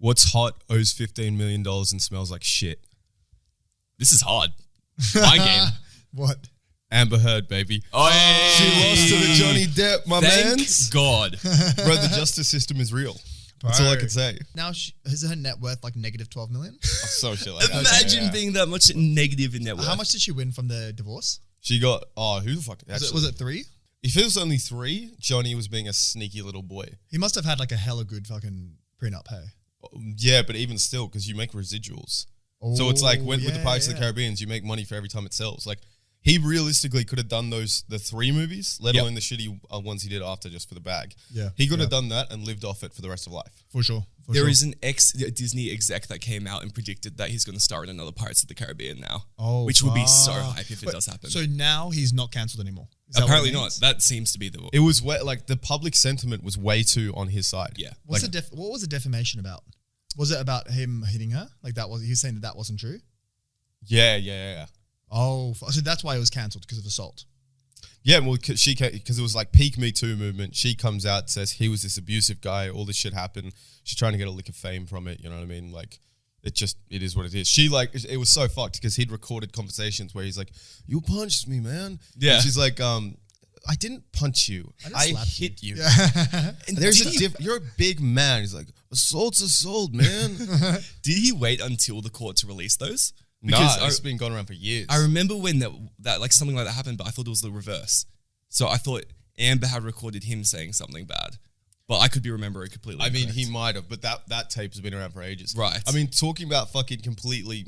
What's hot, owes $15 million and smells like shit? This is hard. My game. What? Amber Heard, baby. Oh, She lost to the Johnny Depp, my man. Thank God. Bro, the justice system is real. That's all I can say. Now, is her net worth like negative 12 million? So shit like that. Imagine being that much negative in net worth. How much did she win from the divorce? She got, who the fuck? Was it 3? If it was only 3, Johnny was being a sneaky little boy. He must have had like a hella good fucking prenup, hey? Yeah, but even still, because you make residuals. So it's like with the Pirates of the Caribbean, you make money for every time it sells. Like, he realistically could have done the 3 movies, let alone the shitty ones he did after just for the bag. Yeah. He could have done that and lived off it for the rest of life. For sure. There is an ex-Disney exec that came out and predicted that he's going to star in another Pirates of the Caribbean now. Oh, which would be so hype if it does happen. So now he's not cancelled anymore? Apparently not. That seems to be the... It was like the public sentiment was way too on his side. Yeah. What was the defamation about? Was it about him hitting her? Like he was saying that wasn't true? Yeah. Oh, so that's why it was cancelled, because of assault. Yeah, well, because it was like peak Me Too movement. She comes out, says he was this abusive guy. All this shit happened. She's trying to get a lick of fame from it. You know what I mean? Like, it is what it is. She it was so fucked because he'd recorded conversations where he's like, "You punched me, man." Yeah. And she's like, "I didn't punch you. I hit you." Yeah. And you're a big man. He's like, "Assault's assault, man." Did he wait until the court to release those? Because it's been going around for years. I remember when that like something like that happened, but I thought it was the reverse. So I thought Amber had recorded him saying something bad, but I could be remembering completely. I mean, incorrect. he might have, but that tape has been around for ages. Right. I mean, talking about fucking completely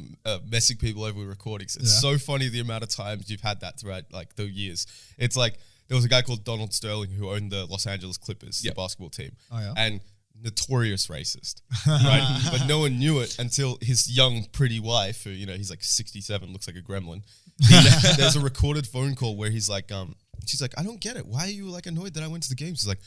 messing people over with recordings. It's so funny the amount of times you've had that throughout like the years. It's like there was a guy called Donald Sterling who owned the Los Angeles Clippers, the basketball team. Oh, yeah. And notorious racist, right? But no one knew it until his young, pretty wife, who, he's like 67, looks like a gremlin. There's a recorded phone call where he's like, she's like, "I don't get it. Why are you like annoyed that I went to the games?" He's like,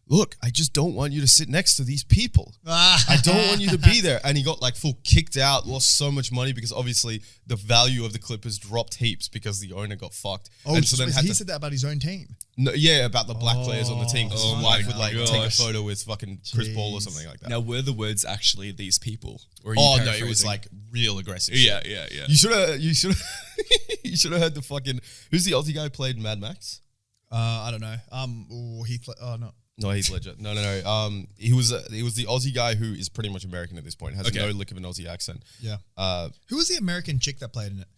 "Look, I just don't want you to sit next to these people. I don't want you to be there." And he got like full kicked out, lost so much money because obviously the value of the Clippers dropped heaps because the owner got fucked. Oh, and so then he said that about his own team? No, yeah, about the black players on the team. Because his wife would like take a gosh. photo with fucking Chris Paul or something like that. Now, were the words actually these people? Or No, it was like real aggressive. Yeah. You should have, you should have heard the fucking. Who's the Aussie guy who played Mad Max? I don't know. No. No, Heath Ledger. No. He was the Aussie guy who is pretty much American at this point. Has no lick of an Aussie accent. Yeah. Who was the American chick that played in it?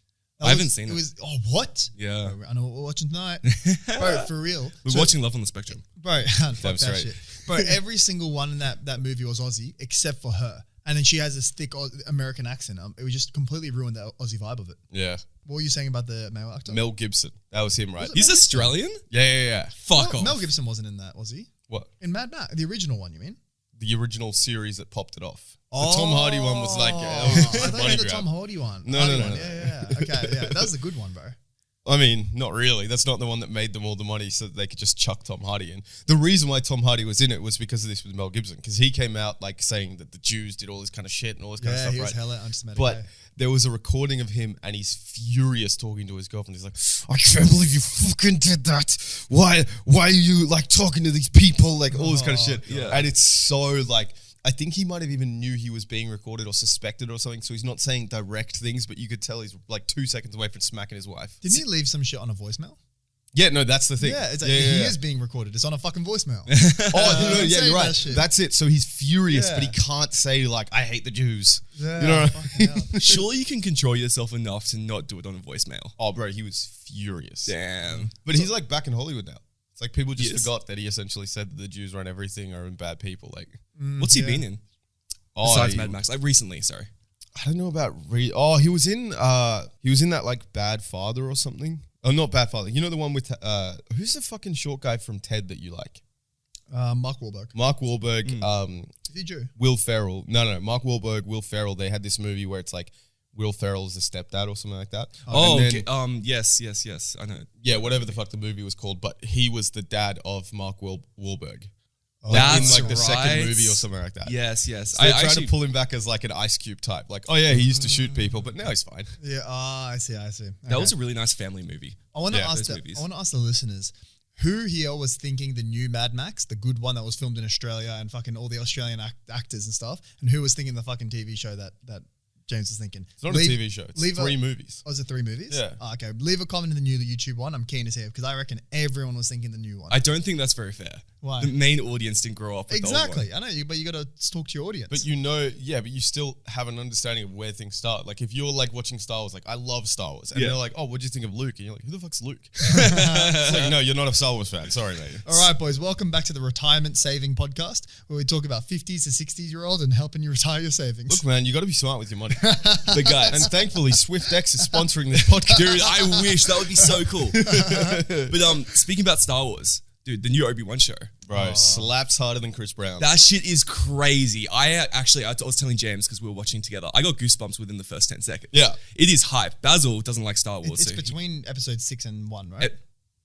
I haven't seen it. What? Yeah. Bro, I know what we're watching tonight. Bro, for real. We're watching Love on the Spectrum. Bro, fuck that straight. shit. Bro, every single one in that movie was Aussie except for her. And then she has this thick American accent. It was just completely ruined the Aussie vibe of it. Yeah. What were you saying about the male actor? Mel Gibson. That was him, right? He's Australian? Yeah. Fuck off. Mel Gibson wasn't in that, was he? What? In Mad Max, the original one, you mean? The original series that popped it off. The Tom Hardy one was like, I thought you had the Tom Hardy one. No. Yeah. Okay, yeah. That was a good one, bro. I mean, not really. That's not the one that made them all the money so that they could just chuck Tom Hardy in. The reason why Tom Hardy was in it was because of this with Mel Gibson, because he came out like saying that the Jews did all this kind of shit and all this kind of stuff, he was right? hella anti-Semitic. But there was a recording of him and he's furious talking to his girlfriend. He's like, "I can't believe you fucking did that. Why are you like talking to these people?" Like all this kind of shit. Yeah. And it's so like, I think he might have even knew he was being recorded or suspected or something. So he's not saying direct things, but you could tell he's like 2 seconds away from smacking his wife. Didn't he leave some shit on a voicemail? Yeah, no, that's the thing. Yeah, it's like he is being recorded. It's on a fucking voicemail. Yeah, you're right. That's it. So he's furious, but he can't say like, "I hate the Jews." Yeah, you know what I mean? Surely you can control yourself enough to not do it on a voicemail. Oh, bro, he was furious. Damn. But he's like back in Hollywood now. It's like people just Yes. forgot that he essentially said that the Jews run everything or bad people. Like, What's he been in? Besides Mad Max. Like recently, sorry. I don't know about he was in that like Bad Father or something. Oh, not Bad Father. You know the one with who's the fucking short guy from Ted that you like? Mark Wahlberg. Mark Wahlberg. Is he Jew? Will Ferrell. No. Mark Wahlberg, Will Ferrell. They had this movie where it's like Will Ferrell is the stepdad or something like that. Oh, and then, okay. Yes. I know. Yeah, whatever the fuck the movie was called, but he was the dad of Mark Wahlberg. That's in like the second right. movie or something like that. Yes. So they tried to pull him back as like an Ice Cube type. Like, oh yeah, he used to shoot people, but now he's fine. Yeah, I see. That was a really nice family movie. I want to Yeah, ask those movies. the listeners, who here was thinking the new Mad Max, the good one that was filmed in Australia and fucking all the Australian actors and stuff, and who was thinking the fucking TV show that James was thinking? It's not a TV show. It's 3 movies. Oh, is it 3 movies? Yeah. Oh, okay. Leave a comment in the new YouTube one. I'm keen to hear because I reckon everyone was thinking the new one. I don't think that's very fair. Why? The main audience didn't grow up with Exactly. the old one. I know, but you got to talk to your audience. But but you still have an understanding of where things start. Like if you're like watching Star Wars, like I love Star Wars, and they're like, "Oh, what do you think of Luke?" And you're like, "Who the fuck's Luke?" It's like, no, you're not a Star Wars fan. Sorry, mate. All right, boys. Welcome back to the Retirement Saving Podcast, where we talk about 50s to 60s-year-olds and helping you retire your savings. Look, man, you got to be smart with your money. But guys, And thankfully, SwiftX is sponsoring this podcast. dude, I wish that would be so cool. But speaking about Star Wars, dude, the new Obi-Wan show. Bro, slaps harder than Chris Brown. That shit is crazy. I was telling James because we were watching together. I got goosebumps within the first 10 seconds. Yeah. It is hype. Basil doesn't like Star Wars. It's so between episode 6 and 1, right?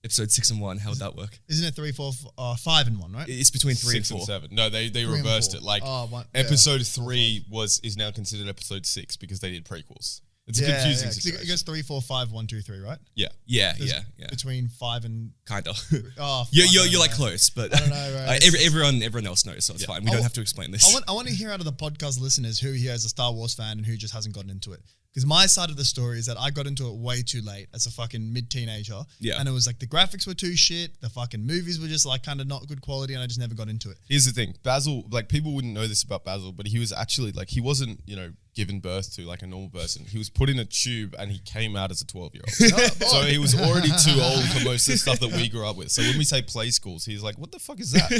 episode 6 and 1. How would that work? Isn't it 3, 4, 5 and 1, right? It's between 3 6 and 4. and 7. No, they and reversed 4. it. Like episode 3 is now considered episode 6 because they did prequels. It's a confusing situation. It goes 3, 4, 5, 1, 2, 3, right? Yeah. Yeah. Between 5 and Kinda. oh, You're like close, but I don't know, right? everyone else knows, so it's fine. We don't have to explain this. I want to hear out of the podcast listeners who here is a Star Wars fan and who just hasn't gotten into it. Because my side of the story is that I got into it way too late as a fucking mid-teenager. Yeah. And it was like the graphics were too shit. The fucking movies were just like kind of not good quality and I just never got into it. Here's the thing. Basil, like people wouldn't know this about Basil, but he was actually like, he wasn't, given birth to like a normal person. He was put in a tube and he came out as a 12-year-old. So he was already too old for most of the stuff that we grew up with. So when we say play schools, he's like, what the fuck is that?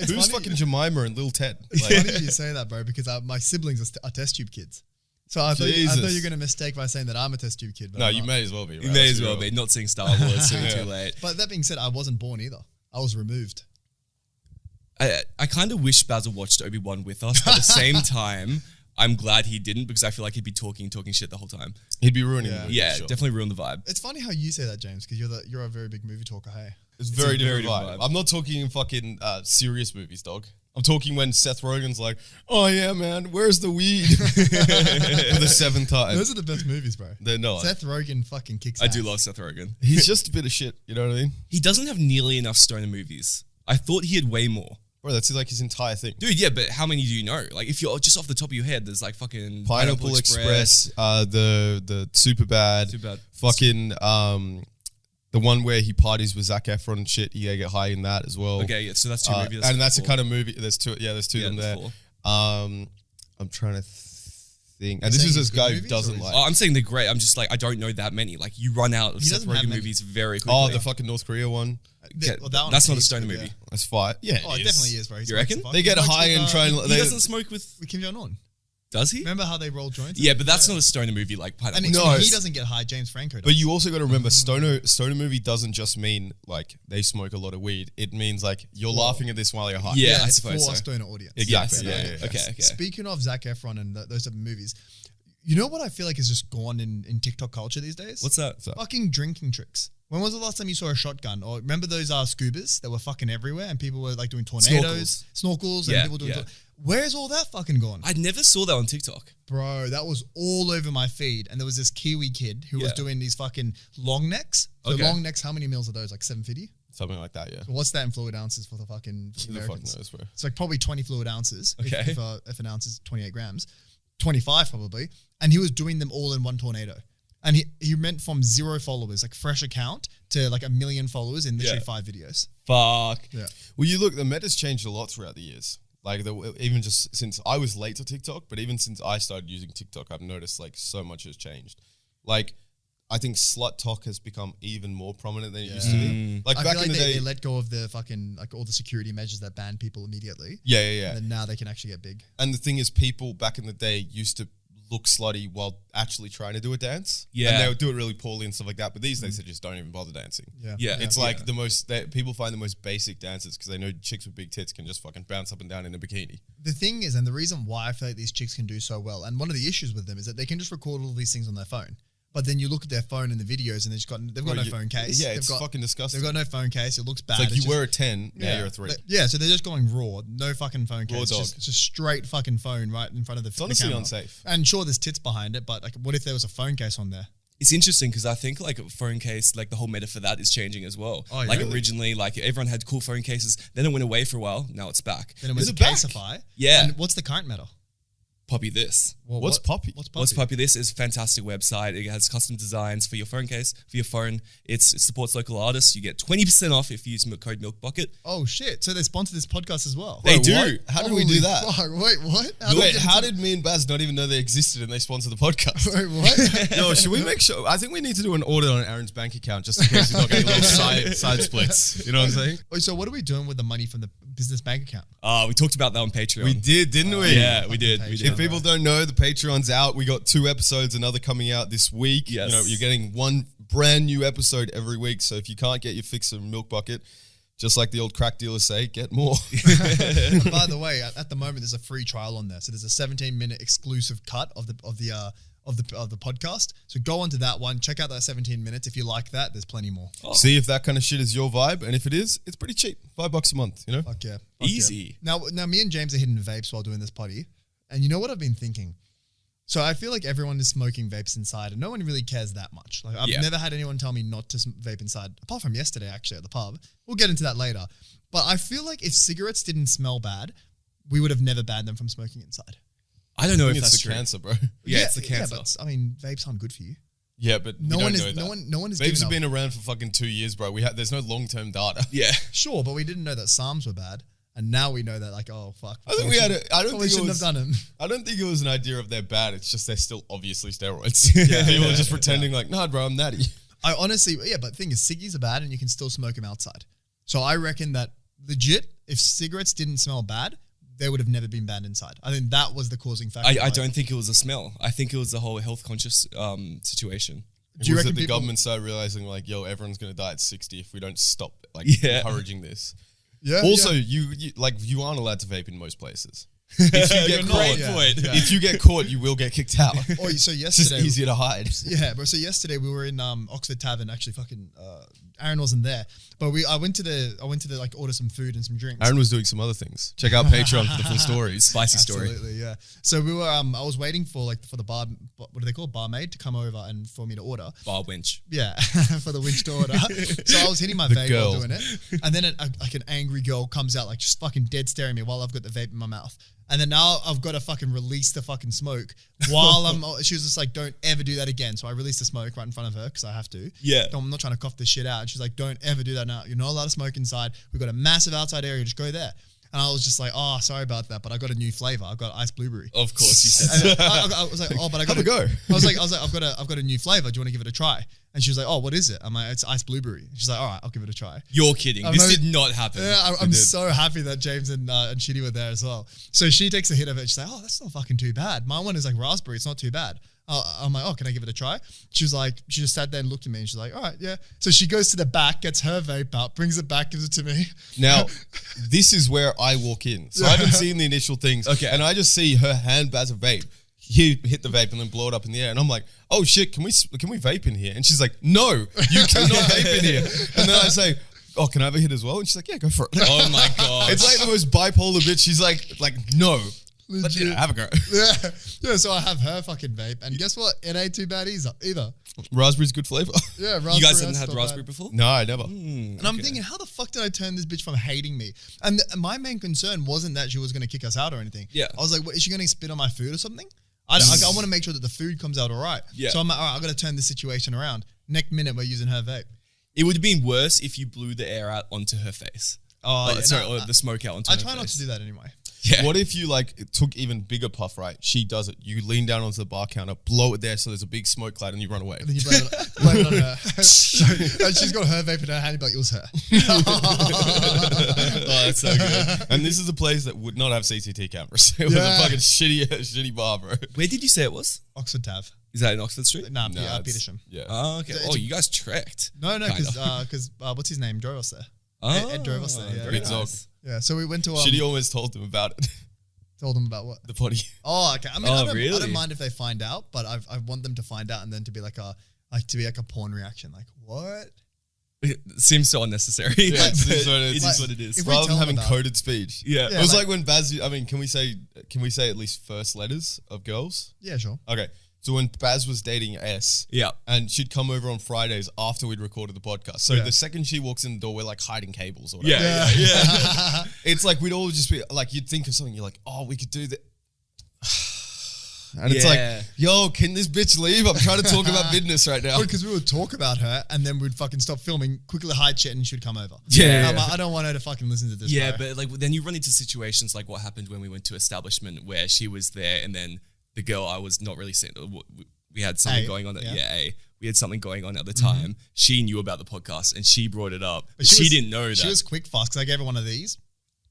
Who's fucking Jemima and Lil Ted? It's Like, funny you say that, bro, because my siblings are test tube kids. So I thought you were going to mistake by saying that I'm a test tube kid. But no, I'm you not. may as well be. Right? You may as well be. Not seeing Star Wars too late. But that being said, I wasn't born either. I was removed. I kind of wish Basil watched Obi-Wan with us, but at the same time, I'm glad he didn't because I feel like he'd be talking shit the whole time. He'd be ruining the movie. Yeah, for sure. definitely ruin the vibe. It's funny how you say that, James, because you're a very big movie talker, hey? It's very a different very vibe. different vibe. I'm not talking in fucking serious movies, dog. I'm talking when Seth Rogen's like, oh yeah, man, where's the weed? For the 7th time. Those are the best movies, bro. They're not. Seth Rogen fucking kicks I ass. do love Seth Rogen. He's just a bit of shit, you know what I mean? He doesn't have nearly enough stoner movies. I thought he had way more. Bro, that's like his entire thing. Dude, yeah, but how many do you know? Like, if you're just off the top of your head, there's like fucking Pineapple Express, the Superbad, Superbad. Fucking the one where he parties with Zac Efron and shit. He get high in that as well. Okay, yeah, so that's 2 movies. And that's the 4. kind of movie. There's 2. Yeah, there's 2 of them there. there's 4. I'm trying to think. And You're this is saying this he's guy good who movies, doesn't or like. Oh, I'm saying they're great. I'm just like, I don't know that many. Like, you run out of He Seth doesn't have Rogen many. movies very quickly. Oh, the fucking North Korea one. Okay, Well, that one that's not a is stoner good, movie. That's fire. Yeah, Oh, it definitely is, bro. He You smokes reckon? the fuck. They He get smokes high with, and try and. He they- doesn't smoke with... with Kim Jong-un. Does he? Remember how they roll joints? Yeah, but that's not a stoner movie like Pineapple And Express. he doesn't get high. James Franco does. But you also got to remember, stoner movie doesn't just mean like they smoke a lot of weed. It means like you're laughing at this while you're high. Yeah, I it's suppose for a so. stoner audience. Exactly. Yes, Yeah. Okay. Speaking of Zac Efron and those type of movies, you know what I feel like is just gone in TikTok culture these days? What's that? Fucking drinking tricks. When was the last time you saw a shotgun? Or remember those scubas that were fucking everywhere and people were like doing tornadoes, snorkels, and Yeah, people doing. yeah. Where's all that fucking gone? I never saw that on TikTok. Bro, that was all over my feed. And there was this Kiwi kid who was Yeah. doing these fucking long necks. So Okay. long necks, how many mils are those? Like 750? Something like that. Yeah. What's that in fluid ounces for the fucking Who the fuck Americans? knows, bro? It's like probably 20 fluid ounces. Okay. If an ounce is 28 grams. 25 probably. And he was doing them all in one tornado. And he went from 0 followers, like fresh account, to like 1 million followers in literally Yeah. 5 videos. Fuck. Yeah. Well, you look, the meta's changed a lot throughout the years. Like even just since I was late to TikTok, but even since I started using TikTok, I've noticed like so much has changed. Like I think slut talk has become even more prominent than it used to be. Like I back feel in like the day, they let go of the fucking, like all the security measures that banned people immediately. yeah. And then now they can actually get big. And the thing is, people back in the day used to look slutty while actually trying to do a dance. Yeah. And they would do it really poorly and stuff like that. But these days, they just don't even bother dancing. Yeah. It's like the most, people find the most basic dances because they know chicks with big tits can just fucking bounce up and down in a bikini. The thing is, and the reason why I feel like these chicks can do so well, and one of the issues with them is that they can just record all these things on their phone. But then you look at their phone in the videos and they've got no phone case. Yeah, they've it's fucking disgusting. They've got no phone case. It looks bad. It's like you just- were a 10, now you're a 3. Yeah, so they're just going raw. No fucking phone case. Raw It's dog. just straight fucking phone right in front of the It's honestly camera. unsafe. And sure, there's tits behind it, but like, what if there was a phone case on there? It's interesting because I think like a phone case, like the whole meta for that is changing as well. Oh, like really? originally, like everyone had cool phone cases. Then it went away for a while. Now it's back. Then it was Is a it back? Caseify. Yeah. And what's the current meta? Poppy This. Well, What's Poppy? What's Poppy? What's Poppy This is a fantastic website. It has custom designs for your phone case, for your phone. It supports local artists. You get 20% off if you use code MilkBucket. Oh shit! So they sponsor this podcast as well. They Wait, do. what? How did we Holy do that? Fuck, wait, what? How did me and Baz not even know they existed and they sponsor the podcast? Wait, what? Yo, should we make sure? I think we need to do an audit on Aaron's bank account just in case he's not getting little side splits. You know what I'm saying? Wait, so what are we doing with the money from the business bank account? We talked about that on Patreon. We did, didn't we? Yeah, we did. We Patreon. did. If people don't know, the Patreon's out. We got 2 episodes, another coming out this week. Yes. You know, you're getting one brand new episode every week. So if you can't get your fix of Milk Bucket, just like the old crack dealers say, get more. And by the way, at the moment there's a free trial on there. So there's a 17-minute exclusive cut of the podcast. So go onto that one, check out that 17 minutes. If you like that, there's plenty more. See if that kind of shit is your vibe. And if it is, it's pretty cheap. $5 a month, you know? Fuck yeah. Easy. Yeah. Now me and James are hitting vapes while doing this potty. And you know what I've been thinking? So I feel like everyone is smoking vapes inside and no one really cares that much. Like I've never had anyone tell me not to vape inside, apart from yesterday actually at the pub. We'll get into that later. But I feel like if cigarettes didn't smell bad, we would have never banned them from smoking inside. I don't know I if think that's it's the true. cancer, bro. Yeah, it's the cancer. Yeah, but I mean, vapes aren't good for you. Yeah, but No we one don't is. know that. No one is. Vapes have giving been up. around for fucking 2 years, bro. There's no long-term data. Yeah. Sure, but we didn't know that SARMs were bad, and now we know that. Like, oh fuck. I think we had I don't think shouldn't it was, have done them. I don't think it was an idea of they're bad. It's just they're still obviously steroids. People are just pretending like, nah, bro, I'm natty. I honestly, yeah, but the thing is, ciggies are bad, and you can still smoke them outside. So I reckon that legit, if cigarettes didn't smell bad, they would have never been banned inside. I think that was the causing factor. I don't think it was a smell. I think it was the whole health conscious situation. Do you was reckon that the people- government started realizing like, yo, everyone's gonna die at 60 if we don't stop like Yeah. encouraging this? Yeah. Also, yeah. you aren't allowed to vape in most places. If you get You're caught, not point. Yeah. if you get caught, you will get kicked out. Oh, so It's just yesterday, easier to hide. yeah, bro. So yesterday we were in Oxford Tavern. Actually, fucking Aaron wasn't there, but I went to the like order some food and some drinks. Aaron was doing some other things. Check out Patreon for the full stories. Spicy story. Absolutely, yeah. So we were. I was waiting for the bar. What do they call barmaid to come over and for me to order. Bar winch. Yeah, for the winch to order. So I was hitting my vape girl. while doing it, and then like an angry girl comes out, like just fucking dead staring at me while I've got the vape in my mouth. And then now I've got to fucking release the fucking smoke while she was just like, don't ever do that again. So I released the smoke right in front of her because I have to. Yeah. I'm not trying to cough this shit out. And she's like, don't ever do that now. You're not allowed to smoke inside. We've got a massive outside area. Just go there. And I was just like, oh, sorry about that, but I got a new flavor. I've got iced blueberry. Of course, you said. And I was like, oh, but I got How'd it go? I was like, I've got a new flavor. Do you want to give it a try? And she was like, oh, what is it? I'm like, it's iced blueberry. She's like, all right, I'll give it a try. You're kidding. I'm This not- did not happen. Yeah, I'm so happy that James and Shitty were there as well. So she takes a hit of it. She's like, oh, that's not fucking too bad. My one is like raspberry. It's not too bad. I'm like, oh, can I give it a try? She was like, she just sat there and looked at me and she's like, all right, yeah. So she goes to the back, gets her vape out, brings it back, gives it to me. Now, this is where I walk in. So I haven't seen the initial things. Okay. And I just see her hand Baz a vape. He hit the vape and then blow it up in the air. And I'm like, oh shit, can we vape in here? And she's like, no, you cannot vape in here. And then I say, oh, can I have a hit as well? And she's like, yeah, go for it. Oh my god. It's like the most bipolar bitch. She's like, no. But Legit. yeah, have a go. Yeah, so I have her fucking vape. And guess what? It ain't too bad either. Raspberry's good flavor. Yeah, raspberry. You guys haven't that's had not raspberry bad. before? No, I never. And I'm thinking, how the fuck did I turn this bitch from hating me? And my main concern wasn't that she was going to kick us out or anything. Yeah. I was like, what, is she going to spit on my food or something? I want to make sure that the food comes out all right. Yeah. So I'm like, all right, I've got to turn this situation around. Next minute, we're using her vape. It would have been worse if you blew the air out onto her face. Oh, yeah, sorry, no, or the smoke out onto I her try face. not to do that anyway. Yeah. What if you like took even bigger puff, right? She does it. You lean down onto the bar counter, blow it there so there's a big smoke cloud and you run away. And then you blame it on her. And she's got her vape in her hand, you'd be like, it was her. Oh, that's so good. And this is a place that would not have CCTV cameras. It was Yeah. a fucking shitty bar, bro. Where did you say it was? Oxford Tav. Is that in Oxford Street? Nah, it's- Petersham. Yeah. Oh, okay. It's Oh, a- you guys trekked. No, Kinda. because what's his name? Drove us there. Oh, Ed drove us there, yeah. very Big Zog. nice. Yeah, so we went to Shitty almost told them about it. told them about what? The potty. Oh, okay. I mean, Oh, I don't really? mind if they find out, but I want them to find out and then to be like a porn reaction. Like, what? It seems so unnecessary. Yeah, But it's what it it is. is what it is. If we Rather tell than them having about- coded speech. Yeah. Yeah, It was like- like when Baz, I mean, can we say at least first letters of girls? Yeah, sure. Okay. So when Baz was dating S, and she'd come over on Fridays after we'd recorded the podcast. So the second she walks in the door, we're like hiding cables or whatever. Yeah. It's like we'd all just be like, you'd think of something, you're like, oh, we could do that. And it's like, yo, can this bitch leave? I'm trying to talk about business right now. Because we would talk about her and then we'd fucking stop filming, quickly hide shit, and she'd come over. Yeah. Like, I don't want her to fucking listen to this. Yeah, bro. but like then you run into situations like what happened when we went to establishment where she was there and then the girl I was not really seeing. We had something going on. We had something going on at the time. She knew about the podcast and she brought it up. But she didn't know that. She was quick fast because I gave her one of these.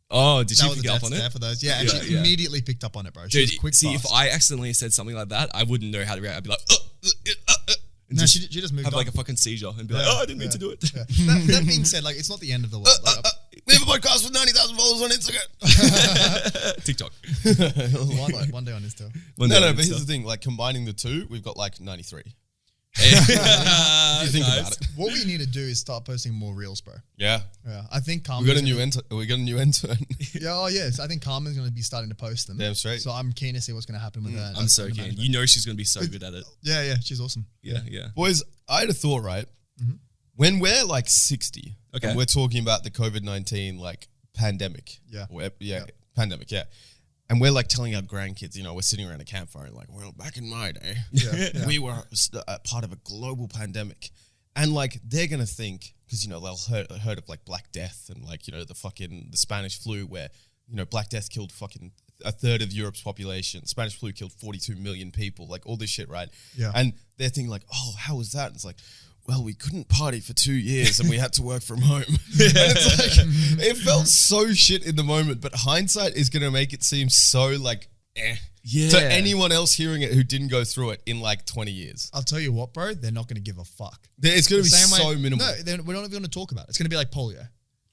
Oh, did she pick up on it? For those. Yeah, and she immediately picked up on it, bro. She was quick see, fast. if I accidentally said something like that, I wouldn't know how to react. I'd be like, no, she just moved have on. like a fucking seizure and be like, oh, I didn't mean to do it. Yeah. That being said, like, it's not the end of the world. We have a podcast with 90,000 followers on Instagram. TikTok. One day on Insta. But here's the thing, like combining the two, we've got like 93. If you think about it. What we need to do is start posting more reels, bro. Yeah. I think Carmen. We got a new intern. Yeah, yes. I think Carmen's going to be starting to post them. Damn straight. So I'm keen to see what's going to happen with her. I'm so keen. You know she's going to be so good at it. Yeah, she's awesome. Yeah. Boys, I had a thought, right? When we're like 60, and we're talking about the COVID-19 like pandemic. Pandemic, and we're like telling our grandkids, you know, we're sitting around a campfire and like, well, back in my day, we were part of a global pandemic. And like, they're going to think, because, you know, they'll heard of like Black Death and like, you know, the Spanish flu where, you know, Black Death killed fucking a third of Europe's population. Spanish flu killed 42 million people, like all this shit, right? Yeah. And they're thinking like, oh, how was that? And it's like, well, we couldn't party for 2 years and we had to work from home. And it's like, it felt so shit in the moment, but hindsight is going to make it seem so like, to anyone else hearing it who didn't go through it in like 20 years. I'll tell you what, bro, they're not going to give a fuck. It's going to be so minimal. No, we're not even going to talk about it. It's going to be like polio.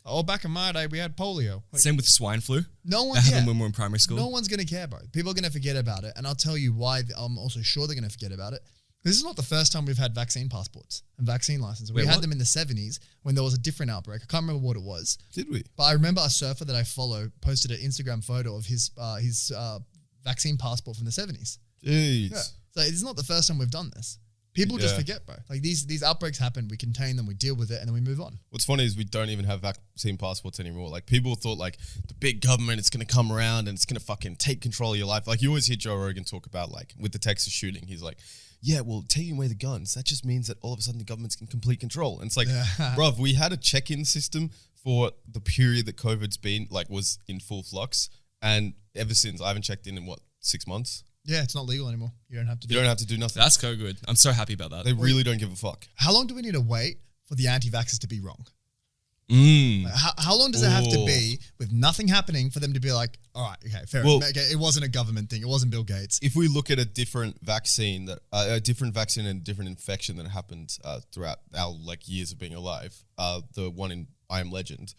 Oh, back in my day, we had polio. Like, same with swine flu. No one. That happened when we were in primary school. No one's going to care, bro. People are going to forget about it. And I'll tell you why I'm also sure they're going to forget about it. This is not the first time we've had vaccine passports and vaccine licenses. We had them in the 70s when there was a different outbreak. I can't remember what it was. Did we? But I remember a surfer that I follow posted an Instagram photo of his vaccine passport from the 70s. Jeez. Yeah. So it's not the first time we've done this. People just forget, bro. Like these outbreaks happen, we contain them, we deal with it, and then we move on. What's funny is we don't even have vaccine passports anymore. Like people thought like the big government is going to come around and it's going to fucking take control of your life. Like you always hear Joe Rogan talk about like with the Texas shooting, he's like, yeah, well, taking away the guns, that just means that all of a sudden the government's in complete control. And it's like, bruv, we had a check-in system for the period that COVID's been, like, was in full flux. And ever since, I haven't checked in what, 6 months? Yeah, it's not legal anymore. You don't have to do You don't have to do nothing. That's so good. I'm so happy about that. They really don't give a fuck. How long do we need to wait for the anti-vaxxers to be wrong? Like, how long does it have to be with nothing happening for them to be like, all right, okay, fair enough. Okay, it wasn't a government thing. It wasn't Bill Gates. If we look at a different vaccine and different infection that happened throughout our like years of being alive, the one in I Am Legend,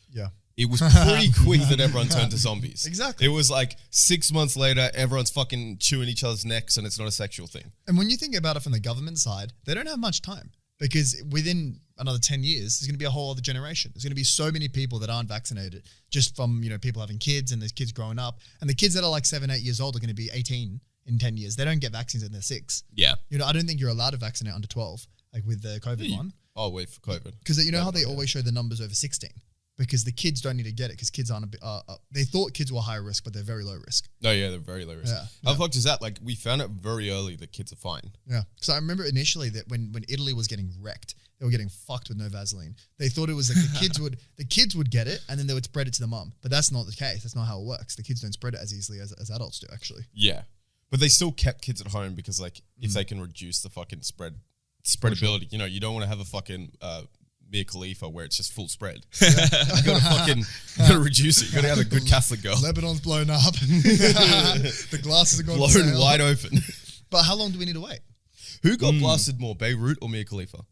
it was pretty quick that everyone turned to zombies. Exactly. It was like 6 months later, everyone's fucking chewing each other's necks and it's not a sexual thing. And when you think about it from the government side, they don't have much time because within another 10 years, there's going to be a whole other generation. There's going to be so many people that aren't vaccinated just from, you know, people having kids and there's kids growing up. And the kids that are like 7, 8 years old are going to be 18 in 10 years. They don't get vaccines when they're 6. Yeah. You know, I don't think you're allowed to vaccinate under 12, like with the COVID one. Oh, wait, for COVID. Because you know how they always show the numbers over 16? Because the kids don't need to get it because kids aren't they thought kids were high risk, but they're very low risk. No, yeah, they're very low risk. How fucked is that? Like, we found out very early that kids are fine. Yeah. Because I remember initially that when Italy was getting wrecked, they were getting fucked with no Vaseline. They thought it was like the kids would get it and then they would spread it to the mum. But that's not the case. That's not how it works. The kids don't spread it as easily as adults do, actually. Yeah. But they still kept kids at home because, like, if they can reduce the fucking spreadability, you know, you don't want to have a fucking Mia Khalifa where it's just full spread. You gotta reduce it. You gotta have a good Catholic girl. Lebanon's blown up. The glasses are gone blown wide open. But how long do we need to wait? Who got blasted more, Beirut or Mia Khalifa?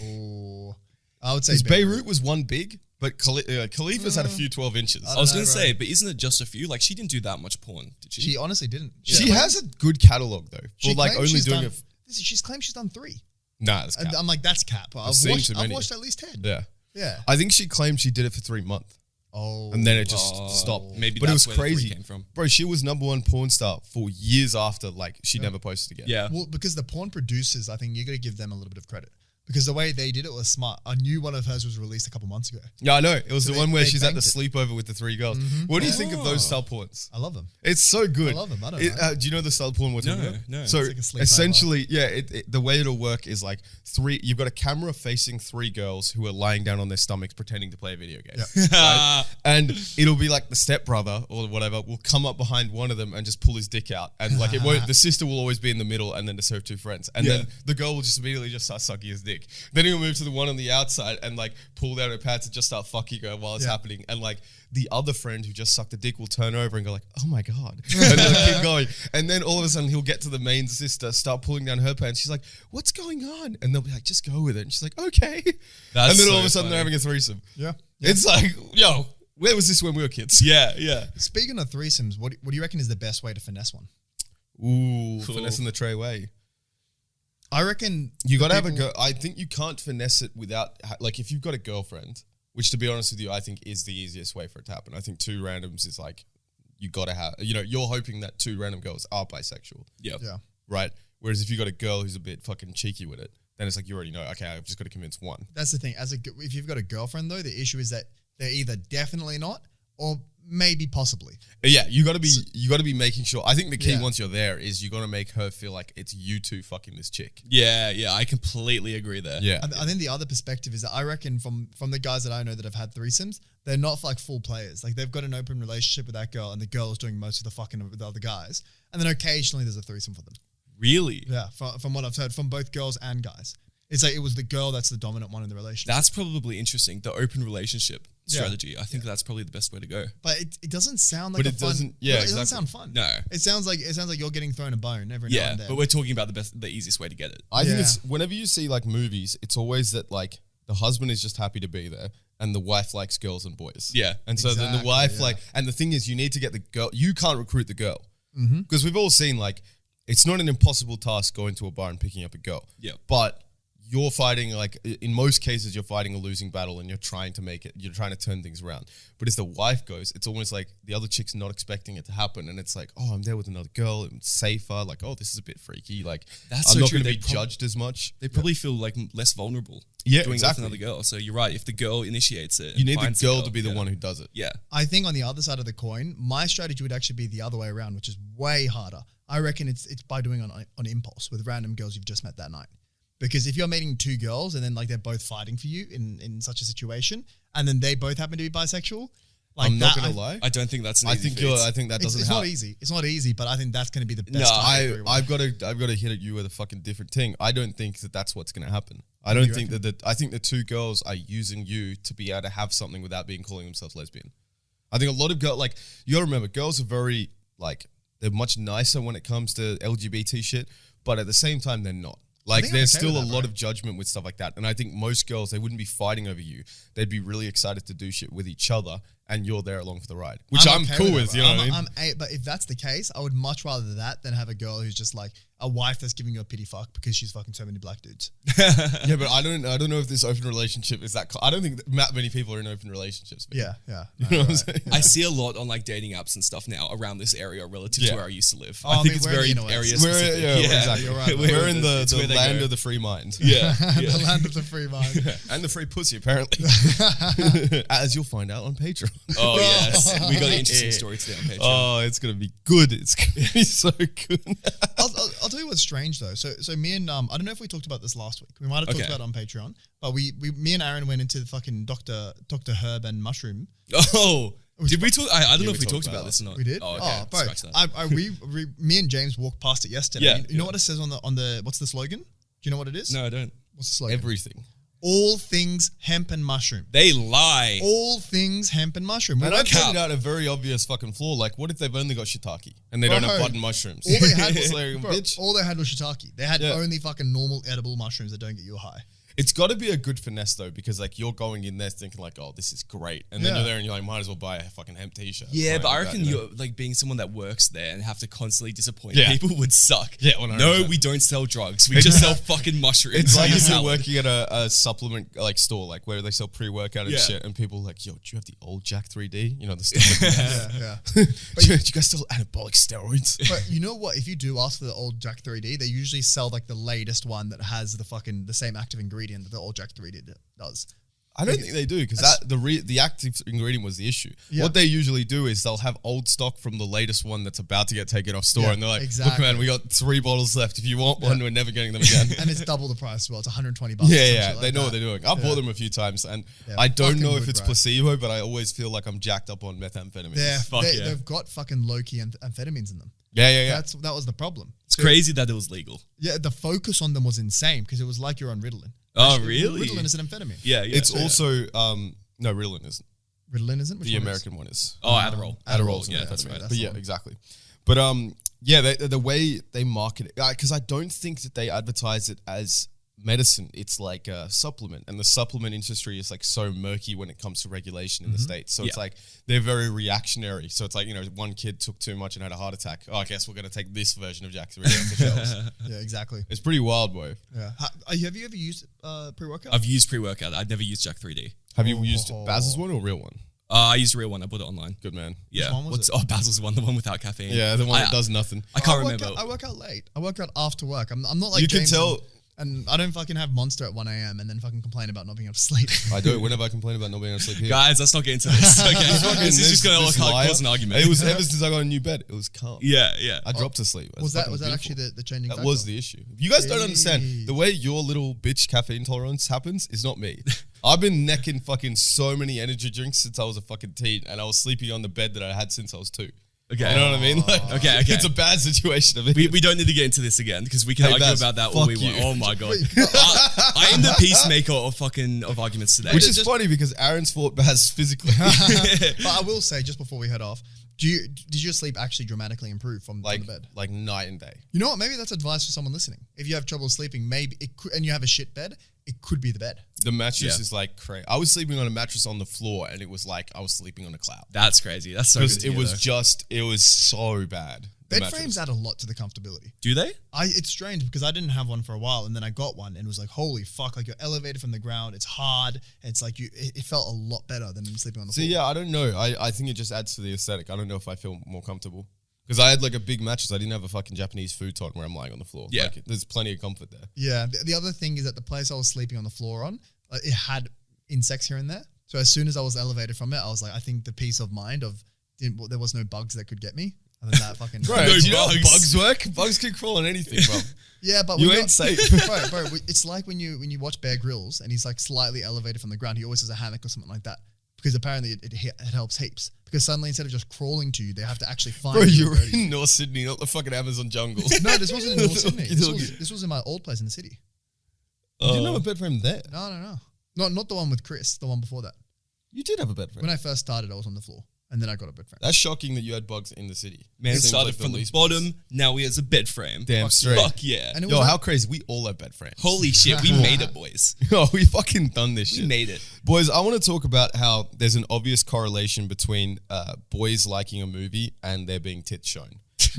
Oh, I would say Beirut was one big, but Khalifa's had a few 12 inches. I was going to say, but isn't it just a few? Like, she didn't do that much porn, did she? She honestly didn't. She has a good catalogue, though. She for like only doing it. She's claimed she's done 3. Nah, that's cap. I'm like, that's cap. I've watched at least 10. Yeah. Yeah. I think she claimed she did it for 3 months. Oh, and then it just stopped. Maybe but that's it was where the 3 crazy, came from. bro. She was #1 porn star for years after, like she never posted again. Yeah. Well, because the porn producers, I think you got to give them a little bit of credit. Because the way they did it was smart. I knew one of hers was released a couple months ago. Yeah, I know. It was So the one where they she's at the banked sleepover with the 3 girls. What do you think of those style porns? I love them. It's so good. I love them. I don't know. Do you know the style porn we're talking about? No. So It's like a sleepover. essentially, yeah, the way it'll work is like you've got a camera facing 3 girls who are lying down on their stomachs pretending to play a video game. Right? And it'll be like the stepbrother or whatever will come up behind one of them and just pull his dick out. And like it won't, the sister will always be in the middle and then just her 2 friends. And then the girl will just immediately just start sucking his dick. Then he'll move to the one on the outside and like pull down her pants and just start fucking her while it's happening. And like the other friend who just sucked a dick will turn over and go like, oh my God. And they'll keep going. And then all of a sudden he'll get to the main sister, start pulling down her pants. She's like, what's going on? And they'll be like, just go with it. And she's like, okay. And then all of a sudden they're having a threesome. Yeah. It's like, yo, where was this when we were kids? Yeah. Speaking of threesomes, what do you reckon is the best way to finesse one? Ooh, finessing the tray way. I reckon You got to have a go. I think you can't finesse it without, like, if you've got a girlfriend, which to be honest with you, I think is the easiest way for it to happen. I think 2 randoms is like, you got to have, you're hoping that 2 random girls are bisexual. Yeah. Right? Whereas if you got a girl who's a bit fucking cheeky with it, then it's like, you already know, okay, I've just got to convince one. That's the thing. If you've got a girlfriend though, the issue is that they're either definitely not or maybe possibly. Yeah, you got to be making sure. I think the key once you're there is you got to make her feel like it's you 2 fucking this chick. Yeah, I completely agree there. Yeah. I think the other perspective is that I reckon from the guys that I know that have had threesomes, they're not like full players. Like they've got an open relationship with that girl and the girl is doing most of the fucking with the other guys. And then occasionally there's a threesome for them. Really? Yeah, from what I've heard from both girls and guys. It's like it was the girl that's the dominant one in the relationship. That's probably interesting. The open relationship strategy. I think that's probably the best way to go. But it doesn't sound like But a it fun. doesn't- yeah, it doesn't exactly. sound fun. No. It sounds like you're getting thrown a bone every now Yeah, and then. but we're talking about the easiest way to get it. I think it's whenever you see like movies, it's always that like the husband is just happy to be there and the wife likes girls and boys. Yeah. And so then the Exactly, wife and the thing is you need to get the girl, you can't recruit the girl. Because we've all seen like, it's not an impossible task going to a bar and picking up a girl. Yeah. But you're fighting like, in most cases you're fighting a losing battle and you're trying to turn things around. But as the wife goes, it's almost like the other chick's not expecting it to happen. And it's like, oh, I'm there with another girl, it's safer. Like, oh, this is a bit freaky. Like, That's I'm so not true. going to be judged as much. They probably feel like less vulnerable. Yeah, doing exactly. it with another girl. So you're right. If the girl initiates it, You need the finds girl to be the one who does it. Yeah. I think on the other side of the coin, my strategy would actually be the other way around, which is way harder. I reckon it's by doing on impulse with random girls you've just met that night. Because if you're meeting 2 girls and then like they're both fighting for you in such a situation, and then they both happen to be bisexual, like I'm not going to lie. I don't think that's an I easy think feat. I think that doesn't it's help. not easy. It's not easy, but I think that's going to be the best. No, time for everyone. I've got to hit at you with a fucking different thing. I don't think that that's what's going to happen. I don't think I think the 2 girls are using you to be able to have something without calling themselves lesbian. I think a lot of girls, like, you got to remember, girls are very, like, they're much nicer when it comes to LGBT shit, but at the same time, they're not. Like, I'm there's okay still with a that, lot bro. of judgment with stuff like that. And I think most girls, they wouldn't be fighting over you. They'd be really excited to do shit with each other, and you're there along for the ride, which I'm okay cool with, with, that, you bro. know what I mean? But if that's the case, I would much rather that than have a girl who's just like a wife that's giving you a pity fuck because she's fucking so many black dudes. Yeah, but I don't know if this open relationship is that. I don't think that many people are in open relationships. Man. Yeah. You know what I'm saying? I see a lot on like dating apps and stuff now around this area relative to where I used to live. Oh, I I think mean, it's we're in very the NOS. area We're, specific. yeah, exactly. you're right. We're in It's where the they land go. of the free mind. Yeah. The land of the free mind. And the free pussy, apparently. As you'll find out on Patreon. Oh yes, we got an interesting story today on Patreon. Oh, it's going to be good. It's going to be so good. I'll tell you what's strange though. So me and I don't know if we talked about this last week. We might have talked about it on Patreon, but me and Aaron went into the fucking Dr. Herb and Mushroom. Oh, did we talk? I don't know if we we talked talked about about this or not. We did. Oh, okay. Bro, Scratch that. me and James walked past it yesterday. Yeah. You know what it says on the what's the slogan? Do you know what it is? No, I don't. What's the slogan? Everything. All things hemp and mushroom. They lie. All things hemp and mushroom. And We're I like, pointed out a very obvious fucking flaw. Like, what if they've only got shiitake and they don't have Bro, button mushrooms? all they had was Like, bro, bitch. all they had was shiitake. They had Yeah. only fucking normal edible mushrooms that don't get you high. It's got to be a good finesse though, because like you're going in there thinking like, oh, this is great, and then you're there and you're like, might as well buy a fucking hemp t-shirt. Yeah, but I reckon you're like being someone that works there and have to constantly disappoint people would suck. Yeah, 100%. No, we don't sell drugs. We just sell fucking mushrooms. It's like if you're working at a supplement like store, like where they sell pre-workout and shit, and people are like, yo, do you have the old Jack 3D? You know the stuff. But do you guys still anabolic steroids? But you know what? If you do ask for the old Jack 3D, they usually sell like the latest one that has the same active ingredient that the old Jack 3D does. I don't think they do, because the active ingredient was the issue. Yeah. What they usually do is they'll have old stock from the latest one that's about to get taken off store, and they're like, look man, we got 3 bottles left. If you want one, we're never getting them again. And it's double the price as well. It's $120. They know what they're doing. I've bought them a few times, and I don't know if it's placebo, but I always feel like I'm jacked up on methamphetamines. They've got fucking low-key amphetamines in them. Yeah. That was the problem. It's crazy that it was legal. Yeah, the focus on them was insane because it was like you're on Ritalin. Oh, Actually, really? Ritalin is an amphetamine. Yeah. It's also no, Ritalin isn't. Ritalin isn't? The American one is. Oh, Adderall. Adderall. Yeah, that's right. But yeah, exactly. But the way they market it, because I don't think that they advertise it as medicine. It's like a supplement, and the supplement industry is like so murky when it comes to regulation in the States. So it's like they're very reactionary. So it's like, you know, one kid took too much and had a heart attack. Oh, I guess we're going to take this version of Jack 3 off the shelves. Yeah, exactly. It's pretty wild, boy. Yeah. Have you ever used pre-workout? I've used pre-workout. I've never used Jack 3D. Have you used Baz's one or real one? I used a real one. I bought it online. Good man. Yeah. Which one was it? Oh, Basil's one, the one without caffeine. Yeah, the one that does nothing. I can't remember. I work out late. I work out after work. I'm not like you can tell. And I don't fucking have Monster at 1 a.m. and then fucking complain about not being able to sleep. I do it whenever I complain about not being able to sleep here. Guys, let's not get into this. Okay, this is just going to cause an argument. It was ever since I got a new bed. It was calm. Yeah. I dropped to sleep. Was that actually the changing factor? That was the issue. You guys don't understand. The way your little bitch caffeine tolerance happens is not me. I've been necking fucking so many energy drinks since I was a fucking teen, and I was sleeping on the bed that I had since I was 2. Okay. You know what I mean? Like, okay. It's a bad situation. We don't need to get into this again because we can argue about that all we want. Oh my god. I am the peacemaker of arguments today. Which is funny because Aaron's fought Baz physically. But I will say, just before we head off, did your sleep actually dramatically improve from the bed? Like night and day. You know what? Maybe that's advice for someone listening. If you have trouble sleeping, maybe it could, and you have a shit bed, it could be the bed. The mattress is like crazy. I was sleeping on a mattress on the floor, and it was like I was sleeping on a cloud. That's crazy. That's so good. It was so bad. Bed frames add a lot to the comfortability. Do they? It's strange because I didn't have one for a while, and then I got one, and it was like, holy fuck! Like you're elevated from the ground. It's hard. It's like it felt a lot better than sleeping on the floor. Yeah, I don't know. I think it just adds to the aesthetic. I don't know if I feel more comfortable because I had like a big mattress. I didn't have a fucking Japanese futon where I'm lying on the floor. Yeah, like, there's plenty of comfort there. Yeah. The other thing is that the place I was sleeping on the floor on, it had insects here and there. So as soon as I was elevated from it, I was like, I think the peace of mind of there was no bugs that could get me. Other than that fucking bro, do you know how bugs work? Bugs can crawl on anything, bro. Yeah, but you ain't safe. bro, it's like when you watch Bear Grylls and he's like slightly elevated from the ground, he always has a hammock or something like that. Because apparently it helps heaps. Because suddenly instead of just crawling to you, they have to actually find you. Bro, you're in North Sydney, not the fucking Amazon jungle. No, this wasn't in North Sydney. This was in my old place in the city. You didn't have a bed frame there? No. Not the one with Chris, the one before that. You did have a bed frame. When I first started, I was on the floor. And then I got a bed frame. That's shocking that you had bugs in the city. Man, it started from the bottom, now he has a bed frame. Damn straight. Fuck yeah. And how crazy. We all have bed frames. Holy shit, we made it, boys. Yo, we fucking done this shit. We made it. Boys, I want to talk about how there's an obvious correlation between boys liking a movie and there being tits shown.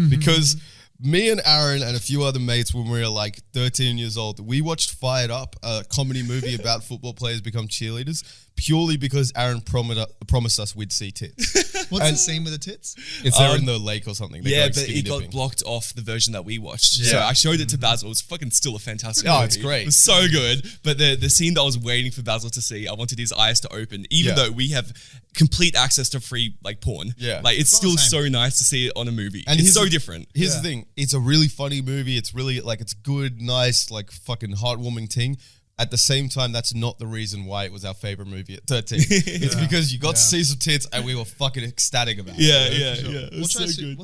Because me and Aaron and a few other mates, when we were like 13 years old, we watched Fired Up, a comedy movie about football players become cheerleaders, purely because Aaron promised us we'd see tits. What's the scene with the tits? It's there in the lake or something. Yeah, but it got blocked off the version that we watched. Yeah. So I showed it to Basil. It was fucking still a fantastic movie. It's great. It was so good. But the scene that I was waiting for Basil to see, I wanted his eyes to open, even though we have complete access to free like porn. Yeah. Like it's still so nice to see it on a movie. And it's so different. Here's the thing. It's a really funny movie. It's really like, it's good, nice, like fucking heartwarming thing. At the same time, that's not the reason why it was our favorite movie at 13. It's because you got to see some tits and we were fucking ecstatic about it. Yeah. What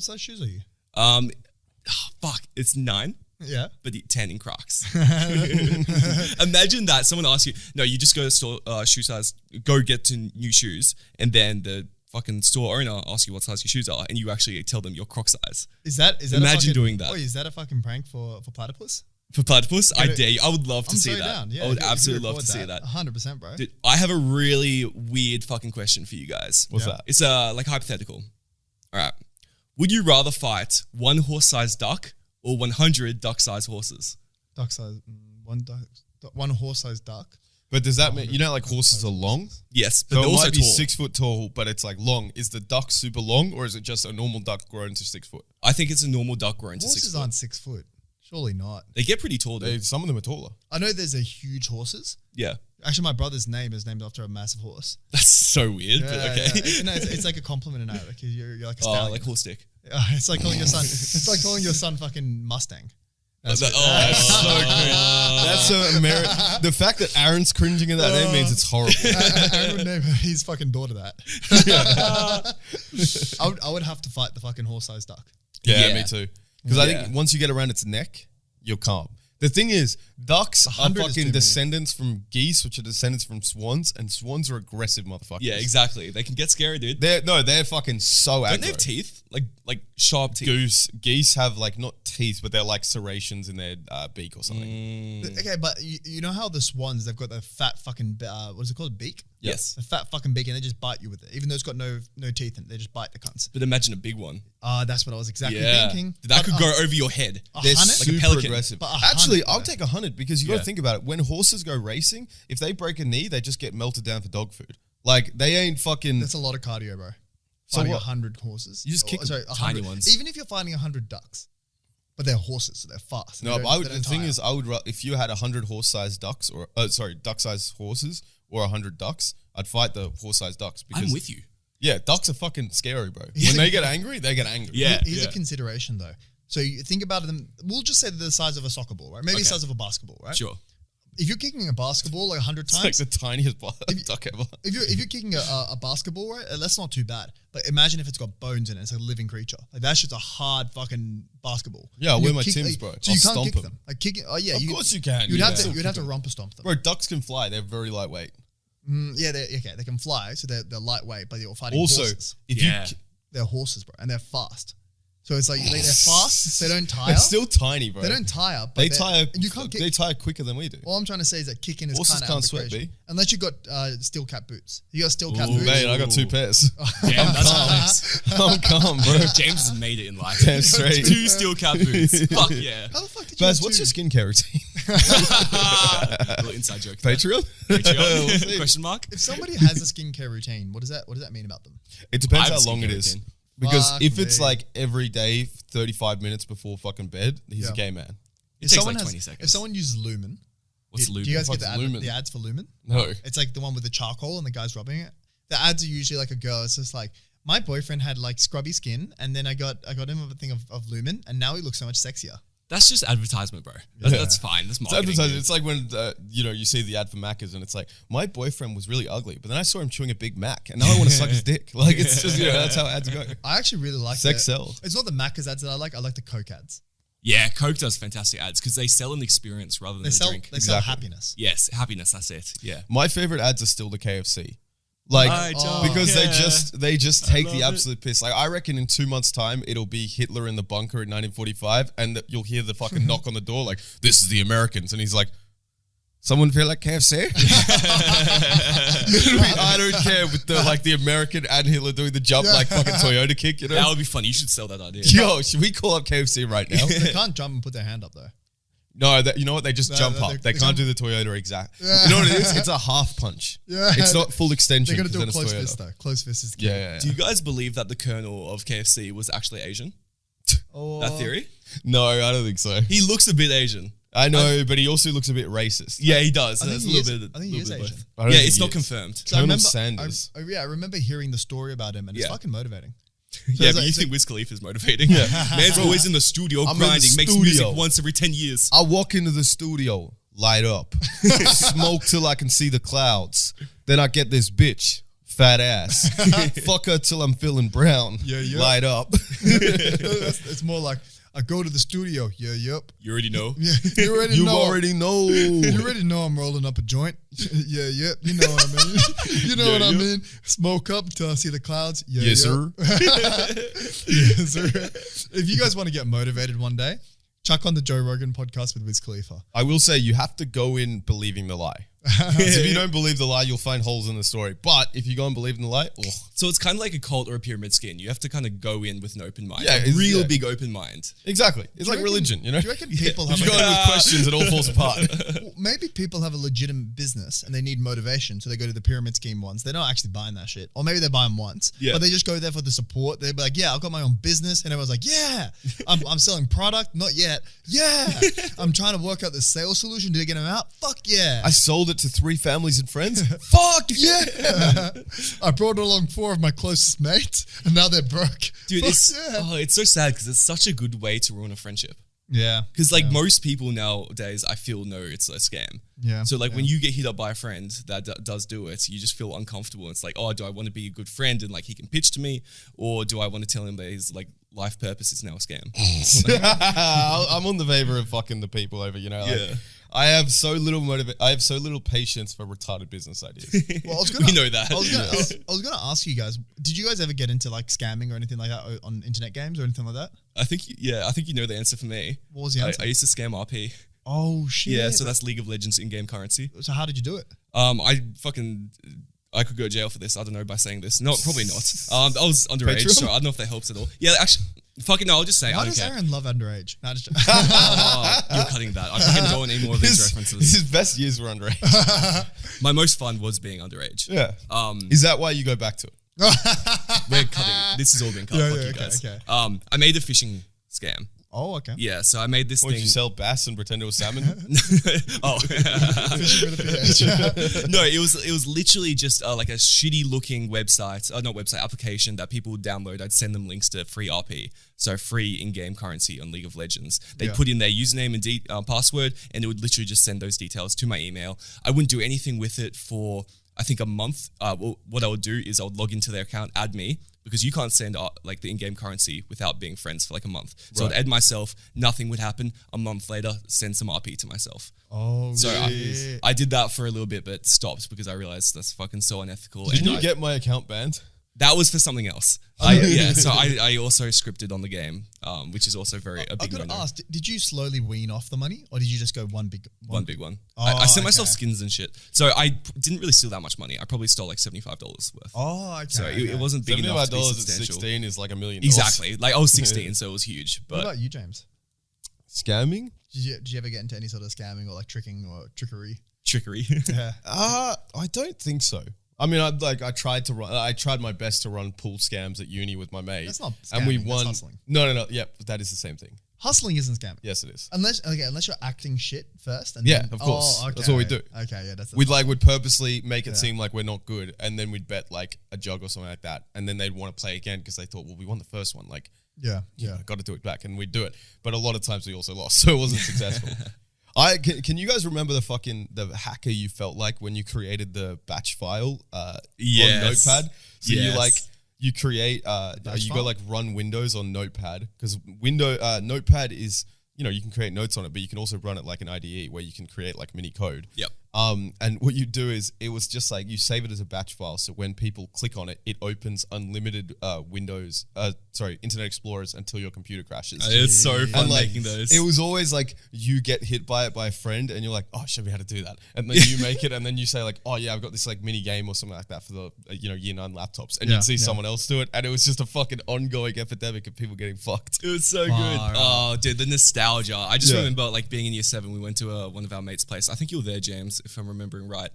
size shoes are you? Fuck, it's 9. Yeah. But 10 in Crocs. Imagine that. Someone asks you, no, you just go to store, shoe size, go get to new shoes, and then the fucking store owner asks you what size your shoes are, and you actually tell them your Croc size. Is that Imagine doing that. Wait, is that a fucking prank for Platypus? For platypus, I dare you. I would love to see that. Down. Yeah, I would if you absolutely love record to see that. that. 100%, bro. Dude, I have a really weird fucking question for you guys. What's that? It's like hypothetical. All right. Would you rather fight one horse-sized duck or 100 duck-sized horses? Duck size, one horse-sized duck. But does that mean, like horses are long? Yes, but So they're it also might be tall. 6 foot tall, but it's like long. Is the duck super long or is it just a normal duck grown to 6 foot? I think it's a normal duck grown to 6 Horses foot. aren't 6 foot. Surely not. They get pretty tall, dude. Some of them are taller. I know there's a huge horses. Yeah. Actually, my brother's name is named after a massive horse. That's so weird, but okay. Yeah. It's like a compliment in that. Like you're like a stallion. Oh, like horse dick. It's like calling your son. It's like calling your son fucking Mustang. That's so good. That's so the fact that Aaron's cringing at that name means it's horrible. Aaron would name his fucking daughter that. I would have to fight the fucking horse-sized duck. Yeah, Yeah. me too. Because I think once you get around its neck, you're calm. The thing is, ducks are 100 is too fucking many. descendants from geese, which are descendants from swans, and swans are aggressive motherfuckers. Yeah, exactly. They can get scary, dude. They're fucking so aggro. Don't they have teeth? Like sharp teeth? Geese have like not teeth, but they're like serrations in their beak or something. Okay, but you know how the swans, they've got the fat fucking, what is it called, beak? Yes. The fat fucking beak, and they just bite you with it. Even though it's got no teeth in it, they just bite the cunts. But imagine a big one. That's what I was exactly Yeah. thinking. That But, could go over your head. They're 100? super Like a pelican. aggressive. But 100, Actually, I'll though. take 100 because you got to Yeah. think about it. When horses go racing, if they break a knee, they just get melted down for dog food. Like they ain't fucking. That's a lot of cardio, bro. So Fighting what? 100 horses. You just kick them. 100. Tiny ones. Even if you're fighting 100 ducks, but they're horses, so they're fast. No, They but don't- the thing is, if you had 100 horse-sized ducks, or duck-sized horses, or 100 ducks, I'd fight the horse-sized ducks. Because, I'm with you. Yeah, ducks are fucking scary, bro. When they get angry, they get angry. Yeah. Here's a consideration though. So you think about them. We'll just say they're the size of a soccer ball, right? Maybe the size of a basketball, right? Sure. If you're kicking a basketball like 100 It's times, like the tiniest duck ever. if you're kicking a basketball, right, that's not too bad. But imagine if it's got bones in it. It's like a living creature. Like that shit's a hard fucking basketball. Yeah, I'll And wear you my kick- Timbs, like, bro. So I'll you can't stomp kick 'em. them. Like kicking. Oh yeah, Of course you can. You'd Yeah. have to rumper stomp them. Bro, ducks can fly. They're very lightweight. Yeah, they can fly, so they're lightweight, but you're fighting Also, horses. if Yeah. They're horses, bro, and they're fast. So it's like they're fast. They don't tire. They're still tiny, bro. They don't tire. But They they're- tire. and you can't kick. They tire quicker than we do. All I'm trying to say is that kicking is Horses kind of can't sweat, B. unless you got steel cap boots. You got steel cap Ooh, boots. Mate, I got 2 pairs. Damn, that's nice. I'm calm, bro. James has made it in life. Damn straight. 2 steel cap boots. Fuck yeah. How the fuck did you? Baz, have what's two? your skincare routine? Little inside joke. there. Patreon? Patreon? We'll see. Question mark? If somebody has a skincare routine, what does that mean about them? It depends I have how long skincare it is. routine. Because Fuck if it's me. like every day, 35 minutes before fucking bed, he's Yeah. a gay man. It takes like 20 seconds. If someone uses Lumen, What's do Lumen? you guys What's get Lumen? the ads for Lumen? No. It's like the one with the charcoal and the guy's rubbing it. The ads are usually like a girl. It's just like, my boyfriend had like scrubby skin, and then I got him a thing of Lumen, and now he looks so much sexier. That's just advertisement, bro. That's fine. That's It's marketing. advertising. dude. It's like when you see the ad for Macca's and it's like, my boyfriend was really ugly, but then I saw him chewing a Big Mac, and now I want to suck his dick. Like it's just that's how ads go. I actually really like Sex the- sells. It's not the Macca's ads that I like. I like the Coke ads. Yeah, Coke does fantastic ads because they sell an experience rather than They a sell drink. happiness. Yes, happiness. That's it. Yeah. My favorite ads are still the KFC. Like I don't because care. they just take the love it. absolute piss. Like I reckon in 2 months' time it'll be Hitler in the bunker in 1945, and you'll hear the fucking knock on the door like, "This is the Americans," and he's like, "Someone feel like KFC?" I don't care with the American and Hitler doing the jump like fucking Toyota kick, you know? That would be fun. You should sell that idea. Yo, should we call up KFC right now? They can't jump and put their hand up though. No, you know what? They just jump they- up. they They can't jump- do the Toyota exact. Yeah. You know what it is? It's a half punch. Yeah. It's not full extension. They got to do a 'cause then close it's fist Toyota. though. Close fist is key. Yeah. Do you guys believe that the colonel of KFC was actually Asian? Oh, That theory? No, I don't think so. He looks a bit Asian. I know, but he also looks a bit racist. Yeah, he does. I think There's a he little is- bit. I think he little is bit of Asian. both. I don't Yeah, think it's he not is. confirmed. So I Colonel remember, Sanders. I remember hearing the story about him, and it's Yeah. fucking motivating. So Yeah, it's but like- you it's think like- Wiz Khalifa is motivating? Yeah. Man's always in the studio I'm in the grinding, makes studio. music once every 10 years. I walk into the studio, light up, smoke till I can see the clouds. Then I get this bitch, fat ass. Fuck her till I'm feeling brown. Yeah, yeah. Light up. it's more like I go to the studio. Yeah, yep. You already know. Yeah, you already You know. already know. You already know I'm rolling up a joint. Yeah, yep. You know what I mean. You know what I yep. mean. Smoke up until I see the clouds. Yeah, Yes, yep. sir. Yes, sir. If you guys want to get motivated one day, Chuck on the Joe Rogan podcast with Wiz Khalifa. I will say you have to go in believing the lie. Because if you don't believe the lie, you'll find holes in the story. But if you go and believe in the lie, so it's kind of like a cult or a pyramid scheme. You have to kind of go in with an open mind. Yeah, a real big open mind. Exactly. It's like religion, you know? Do you reckon people have If you go in with questions, it all falls apart. Well, maybe people have a legitimate business and they need motivation, so they go to the pyramid scheme ones. They're not actually buying that shit. Or maybe they buy them once, but they just go there for the support. They're like, yeah, I've got my own business. And everyone's like, yeah, I'm selling product. Not yet. Yeah. I'm trying to work out the sales solution to get them out. Fuck yeah. I sold it to 3 families and friends. Fuck yeah. I brought along 4 of my closest mates and now they're broke. Dude, it's so sad because it's such a good way to ruin a friendship. Yeah. Because most people nowadays, I feel know it's a scam. Yeah. So when you get hit up by a friend that does do it, you just feel uncomfortable. It's like, oh, do I want to be a good friend and he can pitch to me, or do I want to tell him that his life purpose is now a scam? I'm on the favor of fucking the people over. I have so little patience for retarded business ideas. Well, we know that. I was gonna ask you guys, did you guys ever get into scamming or anything like that on internet games or anything like that? I think you know the answer for me. What was the answer? I used to scam RP. Oh shit! Yeah, so that's League of Legends in-game currency. So how did you do it? I could go to jail for this. I don't know by saying this. No, probably not. I was underage, Patreon? so I don't know if that helps at all. Yeah, actually, fucking no. I'll just say Why I don't does care. Aaron love underage? No, You're cutting that. I fucking don't want any more of these references. His best years were underage. My most fun was being underage. Yeah. Is that why you go back to it? We're cutting. This has all been cut. Fuck you guys. Okay. I made a phishing scam. Oh, okay. Yeah, so I made this What, thing. did you sell bass and pretend it was salmon? Oh. Fishing with a PH. No, it was literally just a shitty looking application that people would download. I'd send them links to free RP, so free in-game currency on League of Legends. They'd put in their username and password, and it would literally just send those details to my email. I wouldn't do anything with it for, I think, a month. What I would do is I would log into their account, add me, because you can't send the in-game currency without being friends for a month. So I'd add myself, nothing would happen. A month later, send some RP to myself. Oh, so I did that for a little bit, but stopped because I realized that's fucking so unethical. Didn't you get my account banned? That was for something else. So I also scripted on the game, which is also a big I gotta no-no. ask, did you slowly wean off the money, or did you just go one big one? Oh, I sent myself okay. skins and shit. So I didn't really steal that much money. I probably stole $75 worth. Oh, okay. So it wasn't big enough to be $75 at substantial. 16 is like $1 million. Exactly. I was 16, so it was huge. What But about you, James? Scamming? Did you ever get into any sort of scamming or tricking or trickery? trickery. Yeah. I don't think so. I mean, I tried my best to run pool scams at uni with my mate. That's not and we scamming, won. that's hustling. No. Yep, that is the same thing. Hustling isn't scamming. Yes, it is. Unless you're acting shit first. And Yeah, then, of course. Oh, okay. That's what we do. Okay, yeah, that's We'd purposely make it seem like we're not good, and then we'd bet a jug or something like that, and then they'd want to play again because they thought, well, we won the first one, yeah. got to do it back, and we'd do it. But a lot of times we also lost, so it wasn't successful. Can you guys remember the hacker you felt like when you created the batch file on Notepad? So you create you go run Windows on Notepad, because Notepad is, you can create notes on it, but you can also run it like an IDE where you can create mini code. Yep. And what you do is, it was just you save it as a batch file, so when people click on it, it opens unlimited Internet Explorers until your computer crashes. It's so fun And making those. It was always you get hit by it by a friend, and you're like, oh, show me how to do that, and then you make it, and then you say oh yeah, I've got this mini game or something like that for the year 9 laptops, and you'd see someone else do it, and it was just a fucking ongoing epidemic of people getting fucked. It was so good. Right. Oh, dude, the nostalgia. I just remember being in year 7, we went to one of our mates' place. I think you were there, James, if I'm remembering right.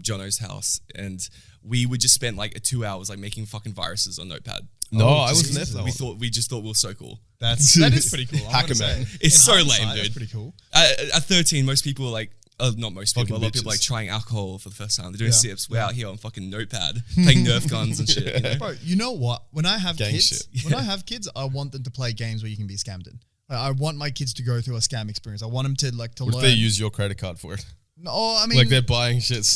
Jono's house, and we would just spend 2 hours making fucking viruses on Notepad. No, I wasn't there for that. We just thought we were so cool. That is pretty cool. Hacker man. It's so lame, dude. That's pretty cool. At 13, most people are not most people, Fucking a lot of people bitches. trying alcohol for the first time. They're doing sips. We're out here on fucking Notepad playing Nerf guns and shit. Bro, you know what? When I have Gang kids, shit. I want them to play games where you can be scammed in. I want my kids to go through a scam experience. I want them to to What learn. if they use your credit card for it? No, I mean, They're buying shit,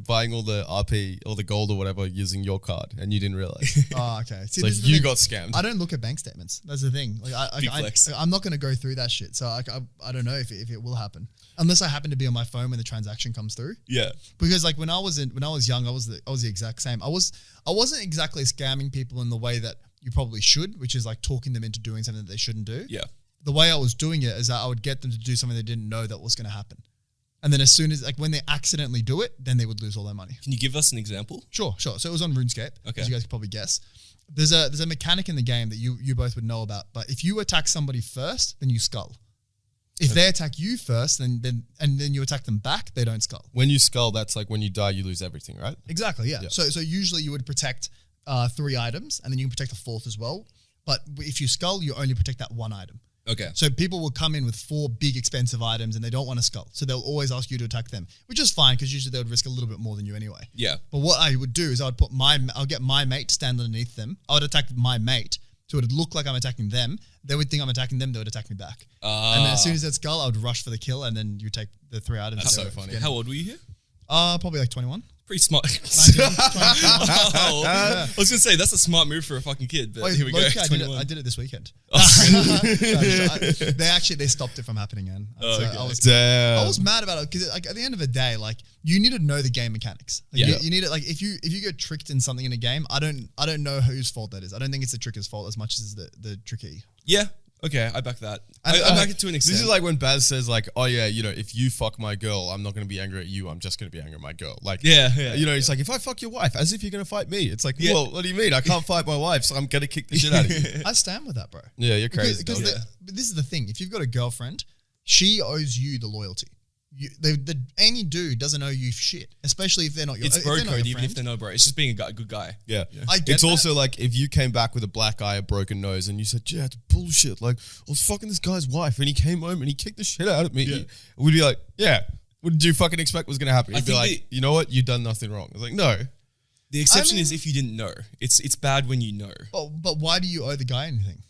buying all the RP, all the gold or whatever using your card, and you didn't realize. oh, okay. See, It's this is the you thing. got scammed. I don't look at bank statements. That's the thing. Big flex. I'm not going to go through that shit. So I don't know if it will happen, unless I happen to be on my phone when the transaction comes through. Yeah. Because when I was young, I was the exact same. I wasn't exactly scamming people in the way that you probably should, which is talking them into doing something that they shouldn't do. Yeah. the way I was doing it is that I would get them to do something they didn't know that was going to happen. And then as soon as, like when they accidentally do it, then they would lose all their money. Can you give us an example? Sure. So it was on RuneScape, okay, as you guys could probably guess. There's a mechanic in the game that you both would know about, but if you attack somebody first, then you skull. If they attack you first, then you attack them back, they don't skull. When you skull, that's like when you die, you lose everything, right? Exactly, yeah. So usually you would protect 3 items, and then you can protect the 4th as well. But if you skull, you only protect that 1 item. Okay. So people will come in with 4 big expensive items and they don't want to skull. So they'll always ask you to attack them, which is fine because usually they would risk a little bit more than you anyway. Yeah. But what I would do is I'll get my mate to stand underneath them. I would attack my mate. So it would look like I'm attacking them. They would think I'm attacking them. They would attack me back. And then as soon as that skull, I would rush for the kill and then you take the 3 items. That's so funny. How old were you here? Probably like 21. Pretty smart. 19, I was going to say, that's a smart move for a fucking kid, but here we go. I did it this weekend. They stopped it from happening again. Damn. I was mad about it because like, at the end of the day, like you need to know the game mechanics. Like, you need it. Like if you get tricked in something in a game, I don't know whose fault that is. I don't think it's the tricker's fault as much as the tricky. Yeah. Okay, I back that. I back it to an extent. This is like when Baz says like, oh yeah, you know, if you fuck my girl, I'm not going to be angry at you. I'm just going to be angry at my girl. Like, you know, it's like, if I fuck your wife, as if you're going to fight me. It's like, well, what do you mean? I can't fight my wife, so I'm going to kick the shit out of you. I stand with that, bro. Yeah, you're crazy. But this is the thing. If you've got a girlfriend, she owes you the loyalty. Any dude doesn't owe you shit, especially if they're not your It's bro code, even if they're no bro. It's just being a good guy. Yeah. I get It's that. also like if you came back with a black eye, a broken nose, and you said, yeah, it's bullshit. Like, I was fucking this guy's wife, and he came home and he kicked the shit out of me. Yeah. We'd be like, yeah, what did you fucking expect was going to happen? He'd be think like, you know what? You've done nothing wrong. I was like, no. The exception is if you didn't know. It's bad when you know. But why do you owe the guy anything?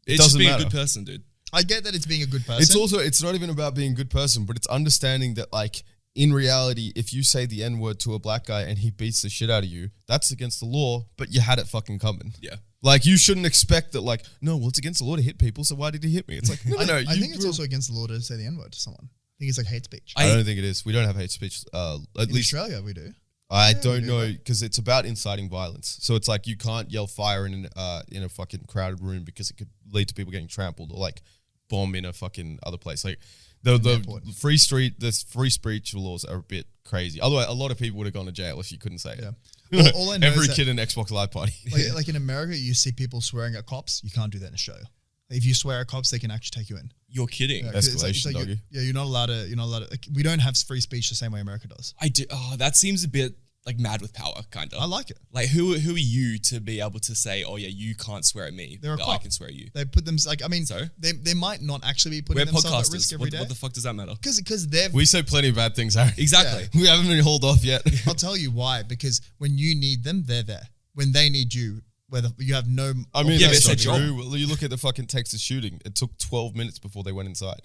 It's just doesn't being matter. a good person, dude. I get that it's being a good person. It's also, it's not even about being a good person, but it's understanding that like, in reality, if you say the N-word to a black guy and he beats the shit out of you, that's against the law, but you had it fucking coming. Yeah. Like, you shouldn't expect that, like, no, well, it's against the law to hit people, so why did he hit me? It's like, no. I think it's also against the law to say the N-word to someone. I think it's like hate speech. I don't think it is. We don't have hate speech. At In least Australia, we do. I don't know, because it's about inciting violence. So it's like you can't yell fire in a fucking crowded room because it could lead to people getting trampled, or like bomb in a fucking other place. Like the free speech laws are a bit crazy. Otherwise, a lot of people would have gone to jail if you couldn't say it. Yeah. All I know Every is kid in Xbox Live Party. like in America, you see people swearing at cops. You can't do that in Australia. If you swear at cops, they can actually take you in. You're kidding. Yeah, Escalation, doggy. You're not allowed to. Like, we don't have free speech the same way America does. I do. Oh, that seems a bit like mad with power, kind of. I like it. Like, who are you to be able to say, oh yeah, you can't swear at me, They're a but cop. I can swear at you? They put them like, I mean, So? they might not actually be putting We're themselves podcasters. at risk every day. What the fuck does that matter? Because they've. We say plenty of bad things, Harry. Exactly. We haven't been hauled off yet. I'll tell you why. Because when you need them, they're there. When they need you, whether you have no. I mean, Yeah, that's but not it's their true. Well, you look at the fucking Texas shooting. It took 12 minutes before they went inside.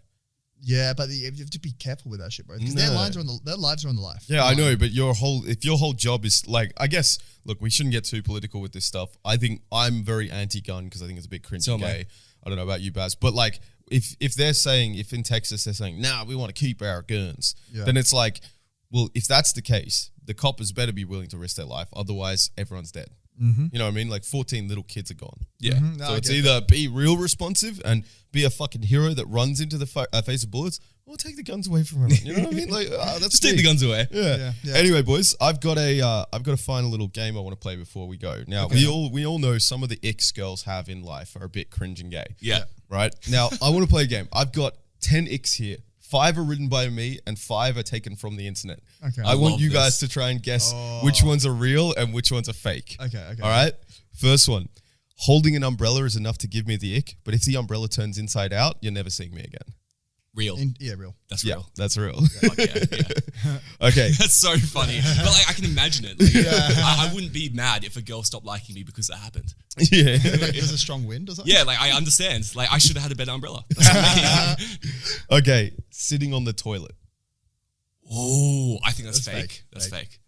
Yeah, but you have to be careful with that shit, bro. Because No. their lives are on the life. Yeah, I know, but if your whole job is like, I guess, look, we shouldn't get too political with this stuff. I think I'm very anti-gun because I think it's a bit cringe So and am I. gay. I don't know about you, Baz, but like, if they're saying, if in Texas they're saying, nah, we want to keep our guns, then it's like, well, if that's the case, the coppers better be willing to risk their life. Otherwise, everyone's dead. You know what I mean? Like 14 little kids are gone. Yeah. No, So I it's get either be real responsive and be a fucking hero that runs into the face of bullets, or take the guns away from everyone. You know what I mean? Like, that's Just take me. the guns away. Yeah. Yeah. Anyway, boys, I've got a final little game I want to play before we go. Now, we all know some of the Icks girls have in life are a bit cringe and gay. Yeah. Right? Now, I want to play a game. I've got 10 Icks here. 5 are written by me and 5 are taken from the internet. Okay. I want love you this. guys to try and guess which ones are real and which ones are fake. Okay. All right? First one. Holding an umbrella is enough to give me the ick, but if the umbrella turns inside out, you're never seeing me again. Real. Real. That's Yeah, real. that's real. Fuck yeah. Okay. That's so funny. But like, I can imagine it. Like, I wouldn't be mad if a girl stopped liking me because that happened. Yeah. There's a strong wind or something? Yeah, like I understand. Like I should have had a better umbrella. That's me. Okay. Sitting on the toilet. Oh, I think that's That's fake. fake. That's fake.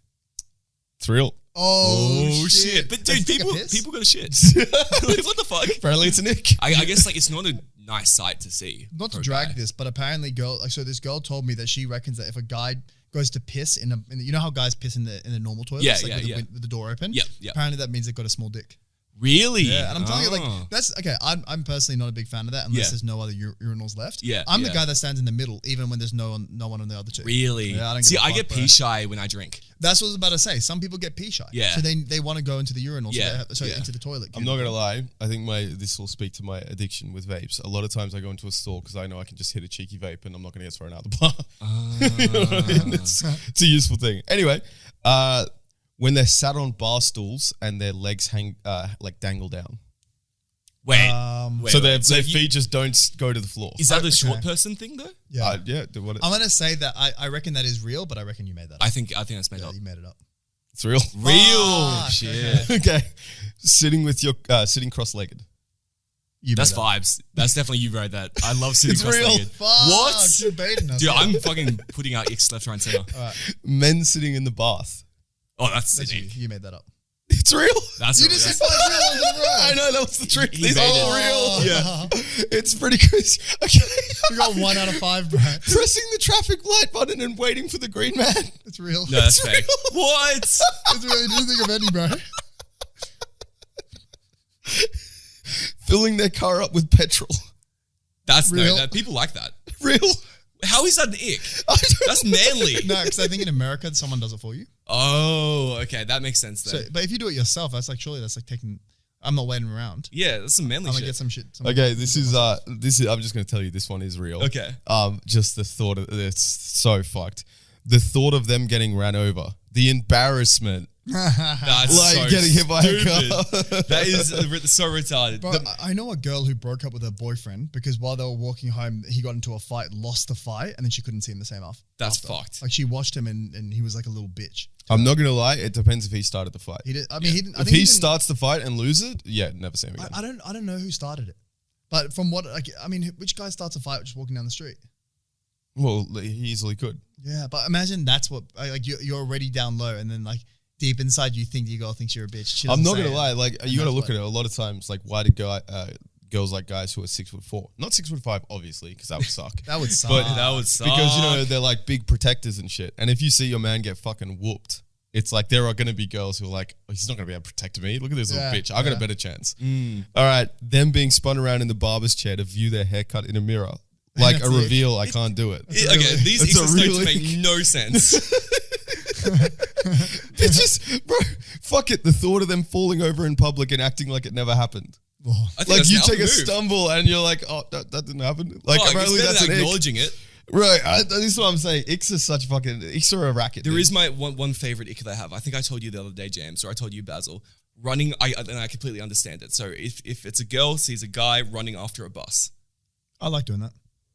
It's real. Oh, shit. But dude, Take a people piss? got to shit. Like, what the fuck? Apparently it's an ick. I guess like it's not a nice sight to see. Not for to a drag guy. this, but apparently this girl told me that she reckons that if a guy goes to piss in you know how guys piss in the normal toilets? Yeah, like yeah, with yeah. With the door open? Yeah, yeah. Apparently that means they've got a small dick. Really? Yeah, and I'm telling you, like, that's okay. I'm personally not a big fan of that unless there's no other urinals left. Yeah, I'm the guy that stands in the middle, even when there's no one on the other two. Really? Yeah, I get pee shy when I drink. That's what I was about to say. Some people get pee shy. Yeah. So they want to go into the urinal. Yeah. So into the toilet. I'm not gonna lie. I think this will speak to my addiction with vapes. A lot of times I go into a store because I know I can just hit a cheeky vape and I'm not gonna get thrown out the bar. You know what I mean? It's a useful thing. Anyway, when they're sat on bar stools and their legs hang like dangle down. Wait, so their feet just don't go to the floor. Is that the short person thing though? Yeah. I'm gonna say that I reckon that is real, but I reckon you made that up. I think that's made up. You made it up. It's real. Real shit. Okay. Sitting with your sitting cross-legged. That's vibes. That's definitely you wrote that. I love sitting It's cross-legged. real. What? You're baiting us. Dude, I'm fucking putting out Icks left, right, and center. All right. Men sitting in the bath. Oh, that's That's sick. you made that up. It's real. That's You real. just That's- said 5 real ones in a row. I know that was the trick. He These are made all it. real. Yeah. It's pretty crazy. Okay. You got 1 out of 5, bro. Pressing the traffic light button and waiting for the green man. It's real. No, that's It's fake. real. What? It's real. You didn't think of any, bro. Filling their car up with petrol. That's Real. no. People like that. Real. How is that an ick? I don't That's manly. No, because I think in America someone does it for you. Oh, okay, that makes sense then. So, but if you do it yourself, that's like surely that's like taking. I'm not waiting around. Yeah, that's some manly I'm gonna shit. get some shit. Okay, this is I'm just gonna tell you this one is real. Okay. Just the thought of it's so fucked. The thought of them getting ran over, the embarrassment, That's like so getting hit by a stupid. car. That is so retarded. Bro, I know a girl who broke up with her boyfriend because while they were walking home, he got into a fight, lost the fight, and then she couldn't see him the same after. That's fucked. Like she watched him and he was like a little bitch. I'm not gonna lie. It depends if he started the fight. He did. I mean, he didn't. I If think he didn't- starts the fight and loses it, yeah, never see him again. I don't know who started it, but from what I mean, which guy starts a fight just walking down the street? Well, he easily could. Yeah, but imagine that's what like you're already down low, and then like deep inside you think your girl thinks you're a bitch. She I'm doesn't not say gonna it. lie. Like you gotta look at it. A lot of times, like why did girls like guys who are 6'4", not 6'5", obviously, because that would suck. That would suck. But That would suck. because you know they're like big protectors and shit. And if you see your man get fucking whooped, it's like there are gonna be girls who are like, oh, he's not gonna be able to protect me. Look at this little bitch. I got a better chance. All right, them being spun around in the barber's chair to view their haircut in a mirror. Like a That's it. reveal, I can't do it. Okay, these It's a Icks real notes make ick. no sense. It's just, bro, fuck it. The thought of them falling over in public and acting like it never happened. Oh, I think Like that's you an take a alpha move. stumble and you're like, oh, that didn't happen. Like Oh, apparently it's better that's than an ick. acknowledging it. Right, this is what I'm saying. Icks are such fucking, Icks are a racket. There dude. is my one favorite ick that I have. I think I told you the other day, James, or I told you, Basil. Running, and I completely understand it. So if it's a girl sees a guy running after a bus, I like doing that.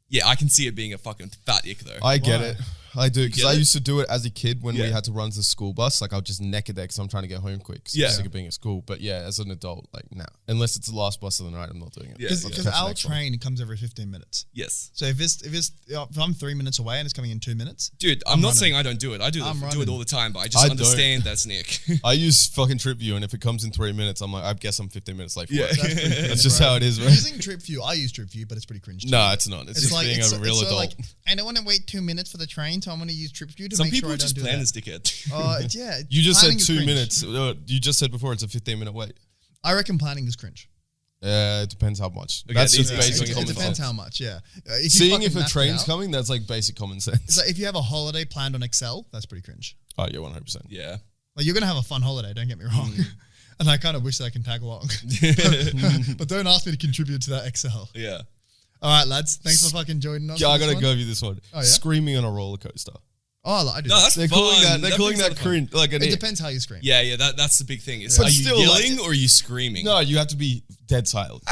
yeah, I can see it being a fucking fat ick though. I get Why? it. I do, because get I it? used to do it as a kid when we Yeah. had to run to the school bus. Like, I'll just neck it there because I'm trying to get home quick. Because Yeah. I'm sick of being at school. But yeah, as an adult, like, nah. Unless it's the last bus of the night, I'm not doing it. Yeah. I'll just Because catch the our next one. train comes every 15 minutes. Yes, So if I'm 3 minutes away and it's coming in 2 minutes, dude. I'm not running. saying I don't do it. I do I'm it running. all the time, but I just I understand that's an ick. I use fucking TripView, and if it comes in 3 minutes, I'm like, I guess I'm 15 minutes late for Yeah. work. That's pretty cringe, That's just bro. how it is, right? Using TripView, I use TripView, but it's pretty cringe. No, it's not. It's just like being a real sort of adult. like I don't want to wait 2 minutes for the train, so I'm going to use TripView to Some make people sure I don't just do plan that. this dickhead. Yeah, You just said planning is 2 cringe. minutes. You just said before it's a 15-minute wait. I reckon planning is cringe. It depends how much. Okay, That's these just are- basic it common It depends sense. how much, yeah. If you Seeing fucking if a map it train's out- coming, that's like basic common sense. It's like if you have a holiday planned on Excel, that's pretty cringe. Oh, yeah, 100%. Yeah. Like you're gonna have a fun holiday, don't get me wrong. And I kind of wish that I can tag along. But don't ask me to contribute to that Excel. Yeah. All right, lads. Thanks for fucking joining us. Yeah, I for this gotta one. go over this one. Oh, yeah? Screaming on a roller coaster. Oh, I do. No, that. that's They're fun. calling that. They're calling brings that a lot of fun. cringe. Like an It depends how you scream. Yeah, yeah. That's the big thing. Is But are you still, like- yelling or are you screaming? No, you have to be dead silent.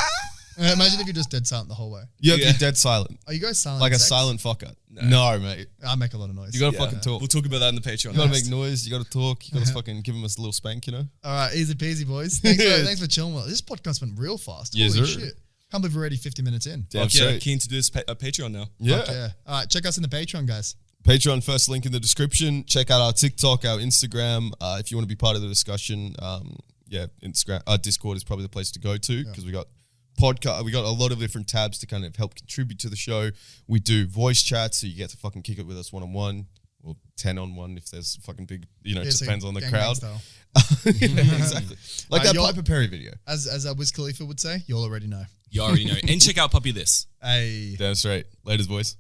Imagine if you're just dead silent the whole way. You have to Yeah. be dead silent, Are you guys silent? like a sex? silent fucker. No, mate. I make a lot of noise. You gotta Yeah. fucking talk. We'll talk about that in the Patreon. You gotta next. make noise. You gotta talk. You gotta fucking give them a little spank. You know. All right, easy peasy, boys. Thanks for chilling with us. This podcast went real fast. Yes, Holy sir. shit. Can't believe we're already 50 minutes in. Damn Fuck yeah, straight. keen to do this Patreon now. Yeah. Fuck yeah. All right, check us in the Patreon, guys. Patreon, first link in the description. Check out our TikTok, our Instagram. If you want to be part of the discussion, Instagram, Discord is probably the place to go to because we got podcast. We got a lot of different tabs to kind of help contribute to the show. We do voice chats, so you get to fucking kick it with us one-on-one. or 10 on 1 if there's fucking big, you know, it so depends on the gang crowd. style. Exactly. Like that Piper Perry video. As Wiz Khalifa would say, you'll already know. You already know. And check out Puppy This. Hey. Damn straight. Laters, boys.